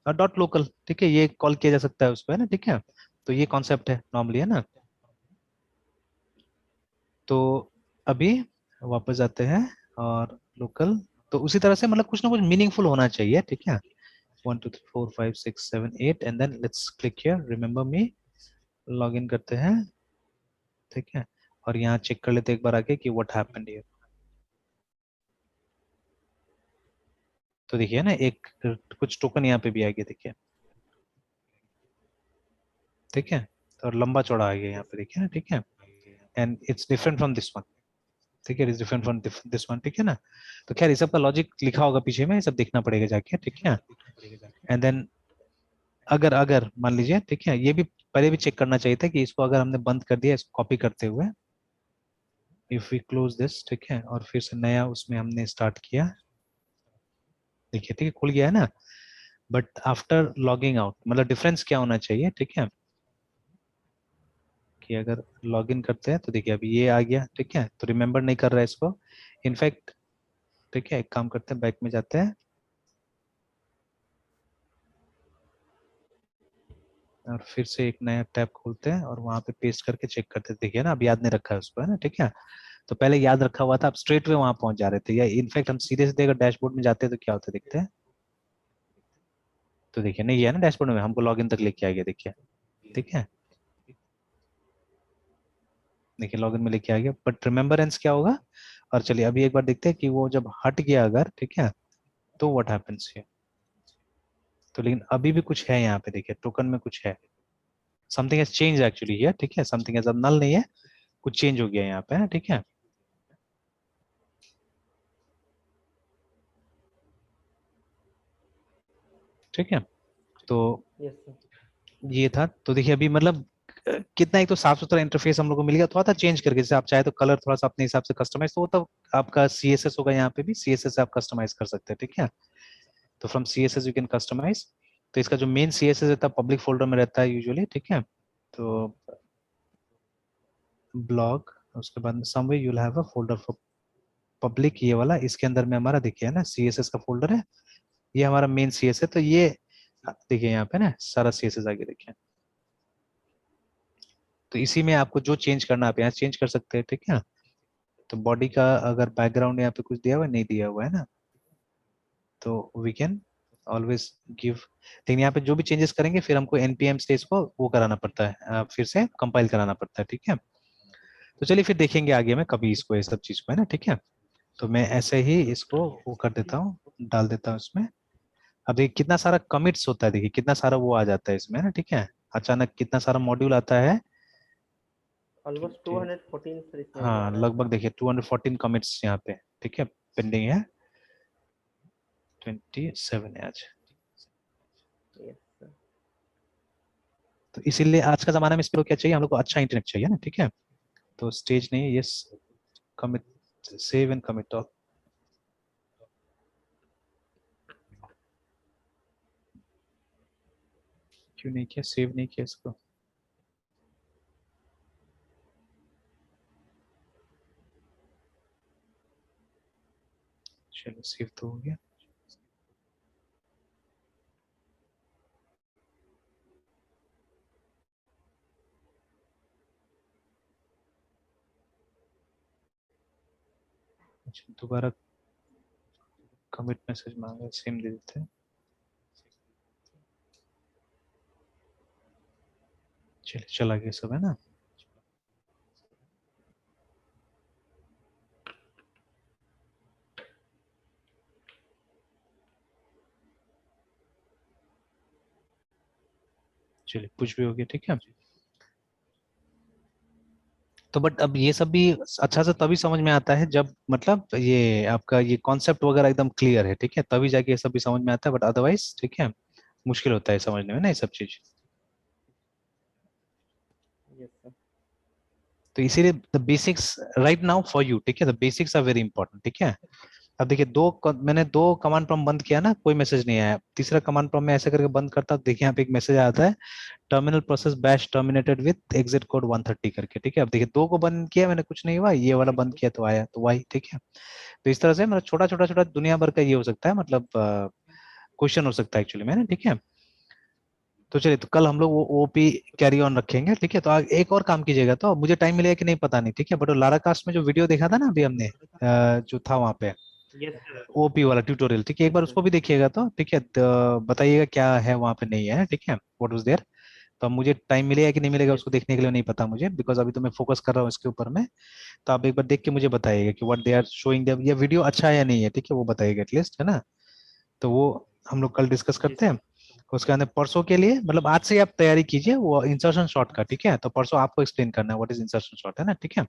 .local, ठीक है, ये कॉल किया जा सकता है उसको, है ना, ठीक है। तो ये कॉन्सेप्ट है नॉर्मली, है ना। तो अभी वापस आते हैं, और लोकल, तो उसी तरह से मतलब कुछ ना कुछ मीनिंगफुल होना चाहिए, ठीक है। 1 2 3 4 5 6 7 8, and then let's click here remember me, log in करते हैं, ठीक है। और यहाँ चेक कर लेते हैं एक बार आके कि व्हाट हैपेंड हियर। तो देखिए ना, एक कुछ टोकन यहाँ पे भी आ गया, देखिए, ठीक है। और लंबा चौड़ा आ गया यहाँ पे, देखिए ना, ठीक है, and it's different from this one, ठीक है, it's different from this one, ठीक है ना। तो खैर, इस सब का लॉजिक लिखा होगा पीछे में, ये सब देखना पड़ेगा जाके, ठीक है। एंड देन अगर अगर मान लीजिए, ठीक है, ये भी पहले भी चेक करना चाहिए था कि इसको अगर हमने बंद कर दिया, इसको कॉपी करते हुए, इफ वी क्लोज दिस, ठीक है, और फिर से नया उसमें हमने स्टार्ट किया, देखिए, ठीक है, खुल गया है ना। बट आफ्टर लॉगिंग आउट, मतलब डिफरेंस क्या होना चाहिए, ठीक है, कि अगर लॉगिन करते हैं तो देखिए अभी ये आ गया, ठीक है, तो रिमेम्बर नहीं कर रहा है इसको, इनफैक्ट, ठीक है, एक काम करते हैं, बैक में जाते हैं, और फिर से एक नया टैब खोलते हैं, और वहां पे पेस्ट करके चेक करते हैं, देखिए ना, अब याद नहीं रखा है उसको, है ना, ठीक है। तो पहले याद रखा हुआ था, अब स्ट्रेट वे वहां पहुंच जा रहे थे, या इनफैक्ट हम सीधे सीधे अगर डैशबोर्ड में जाते हैं तो क्या होता है देखते हैं। तो देखिए नहीं, ये है ना डैशबोर्ड में हमको लॉगिन तक लेके आ गया, देखिए, ठीक है, देखिए लॉगिन में लेके आ गया, बट रिमेम्बरेंस क्या होगा। और चलिए अभी एक बार देखते हैं कि वो जब हट गया अगर, ठीक है, तो व्हाट हैपेंस हियर। तो लेकिन अभी भी कुछ है यहाँ पे, देखिए टोकन में कुछ है, something has change actually here, ठीक है, समथिंग हैज, अब नल नहीं है, कुछ चेंज हो गया यहाँ पे, है ना, ठीक है, ठीक है। तो यस सर। ये था, तो देखिए अभी मतलब कितना, एक तो साफ सुथरा इंटरफेस हम लोग को मिल गया, थोड़ा सा चेंज करके, जैसे आप चाहे तो कलर थोड़ा सा अपने हिसाब से कस्टमाइज, तो वो तब आपका सीएसएस होगा, यहाँ पे भी सीएसएस से आप कस्टमाइज कर सकते हैं, ठीक है। तो from CSS you can customize. तो इसका जो मेन सीएसएस रहता है पब्लिक फोल्डर में रहता है यूजुअली, ठीक है। तो ब्लॉग, उसके बाद someway you will have a folder for public, ये वाला, इसके अंदर में हमारा देखिए ना सीएसएस का फोल्डर है, ये हमारा मेन सीएसएस है, तो ये देखिए यहाँ पे ना सारा सीएसएस आगे देखिए। तो इसी में आपको जो चेंज करना आप यहाँ चेंज कर सकते हैं, ठीक है। तो बॉडी का अगर बैकग्राउंड यहाँ पे कुछ दिया हुआ है, नहीं दिया हुआ है ना, तो वी कैन ऑलवेज गिव, लेकिन यहाँ पे जो भी चेंजेस करेंगे फिर हमको एनपीएम से इसको वो कराना पड़ता है, फिर से कंपाइल कराना पड़ता है, ठीक है। तो चलिए फिर देखेंगे आगे में कभी इसको, ये सब चीज को, है ना, ठीक है। तो मैं ऐसे ही इसको वो कर देता हूँ, डाल देता हूँ इसमें। अब देखिए कितना सारा कमिट्स होता है, देखिए कितना सारा वो आ जाता है इसमें, है ना, ठीक है, अचानक कितना सारा मॉड्यूल आता है। ऑलमोस्ट 214 सर इसमें अभी आ हाँ रहा है। लगभग देखिए 214 कमिट्स यहाँ पे, ठीक है, पेंडिंग है, 27 है आज। Yes sir. तो इसीलिए आज का जमाना में इसको क्या चाहिए, हम लोग को अच्छा इंटरनेट चाहिए ना, ठीक है। तो स्टेज नहीं, yes, commit, save and commit all. क्यों नहीं किया, सेव नहीं किया इसको? चलो सेव तो हो गया। अच्छा दोबारा कमिट मैसेज मांगा, सेम दे देते हैं। चलिए चला गया सब, है ना? चलिए कुछ भी हो गया, ठीक है। तो बट अब ये सब भी अच्छा से तभी समझ में आता है जब मतलब ये आपका ये कॉन्सेप्ट वगैरह एकदम क्लियर है, ठीक है, तभी जाके ये सब भी समझ में आता है, बट अदरवाइज ठीक है, मुश्किल होता है समझने में ना ये सब चीज। Yes sir. तो इसीलिए the basics right now for you, ठीक है, the basics are very important, ठीक है। अब देखिए मैंने दो कमांड प्रॉम्प्ट बंद किया ना, कोई मैसेज नहीं आया। तीसरा कमांड प्रॉम्प्ट में ऐसे करके बंद करता, देखिए यहाँ पे एक मैसेज आता है, terminal process bash terminated with exit code 130 करके, ठीक है। अब देखिए दो को बंद किया मैंने, कुछ नहीं हुआ, ये वाला बंद किया तो आया, तो वही, ठीक है। तो इस तरह से मतलब छोटा छोटा छोटा दुनिया भर का ये हो सकता है, मतलब क्वेश्चन हो सकता है एक्चुअली में ना, ठीक है। तो चलिए, तो कल हम लोग वो ओपी कैरी ऑन रखेंगे, ठीक है। तो एक और काम कीजिएगा, तो मुझे टाइम मिलेगा कि नहीं पता नहीं, ठीक है, बट वो लारा कास्ट में जो वीडियो देखा था ना अभी हमने, जो था वहां पे यस सर। ओपी वाला ट्यूटोरियल, ठीक है, एक यस बार सर। उसको भी देखिएगा, तो ठीक है, तो बताइएगा क्या है वहां पे नहीं है, ठीक है, व्हाट वाज देयर। तो अब मुझे टाइम मिलेगा कि नहीं मिलेगा यस उसको सर। देखने के लिए नहीं पता मुझे, बिकॉज अभी तो मैं फोकस कर रहा हूँ इसके ऊपर में। तो आप एक बार देख के मुझे बताइएगा कि व्हाट दे आर शोइंग, ये वीडियो अच्छा है या नहीं है, ठीक है, वो बताइएगा एटलीस्ट, है ना। तो वो हम लोग कल डिस्कस जी करते हैं। सर। उसके अंदर परसों के लिए मतलब आज से ही आप तैयारी कीजिए वो इंसर्शन शॉट का, ठीक है। तो परसों आपको एक्सप्लेन करना है व्हाट इज इंसर्शन शॉट, है ना, ठीक है।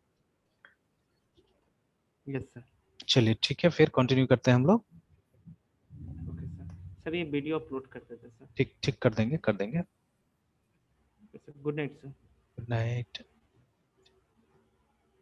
Yes sir. चलिए ठीक है, फिर कंटिन्यू करते हैं हम लोग। Okay sir. सर ये वीडियो अपलोड कर देते सर। ठीक ठीक कर देंगे, कर देंगे। Good night sir. Good night.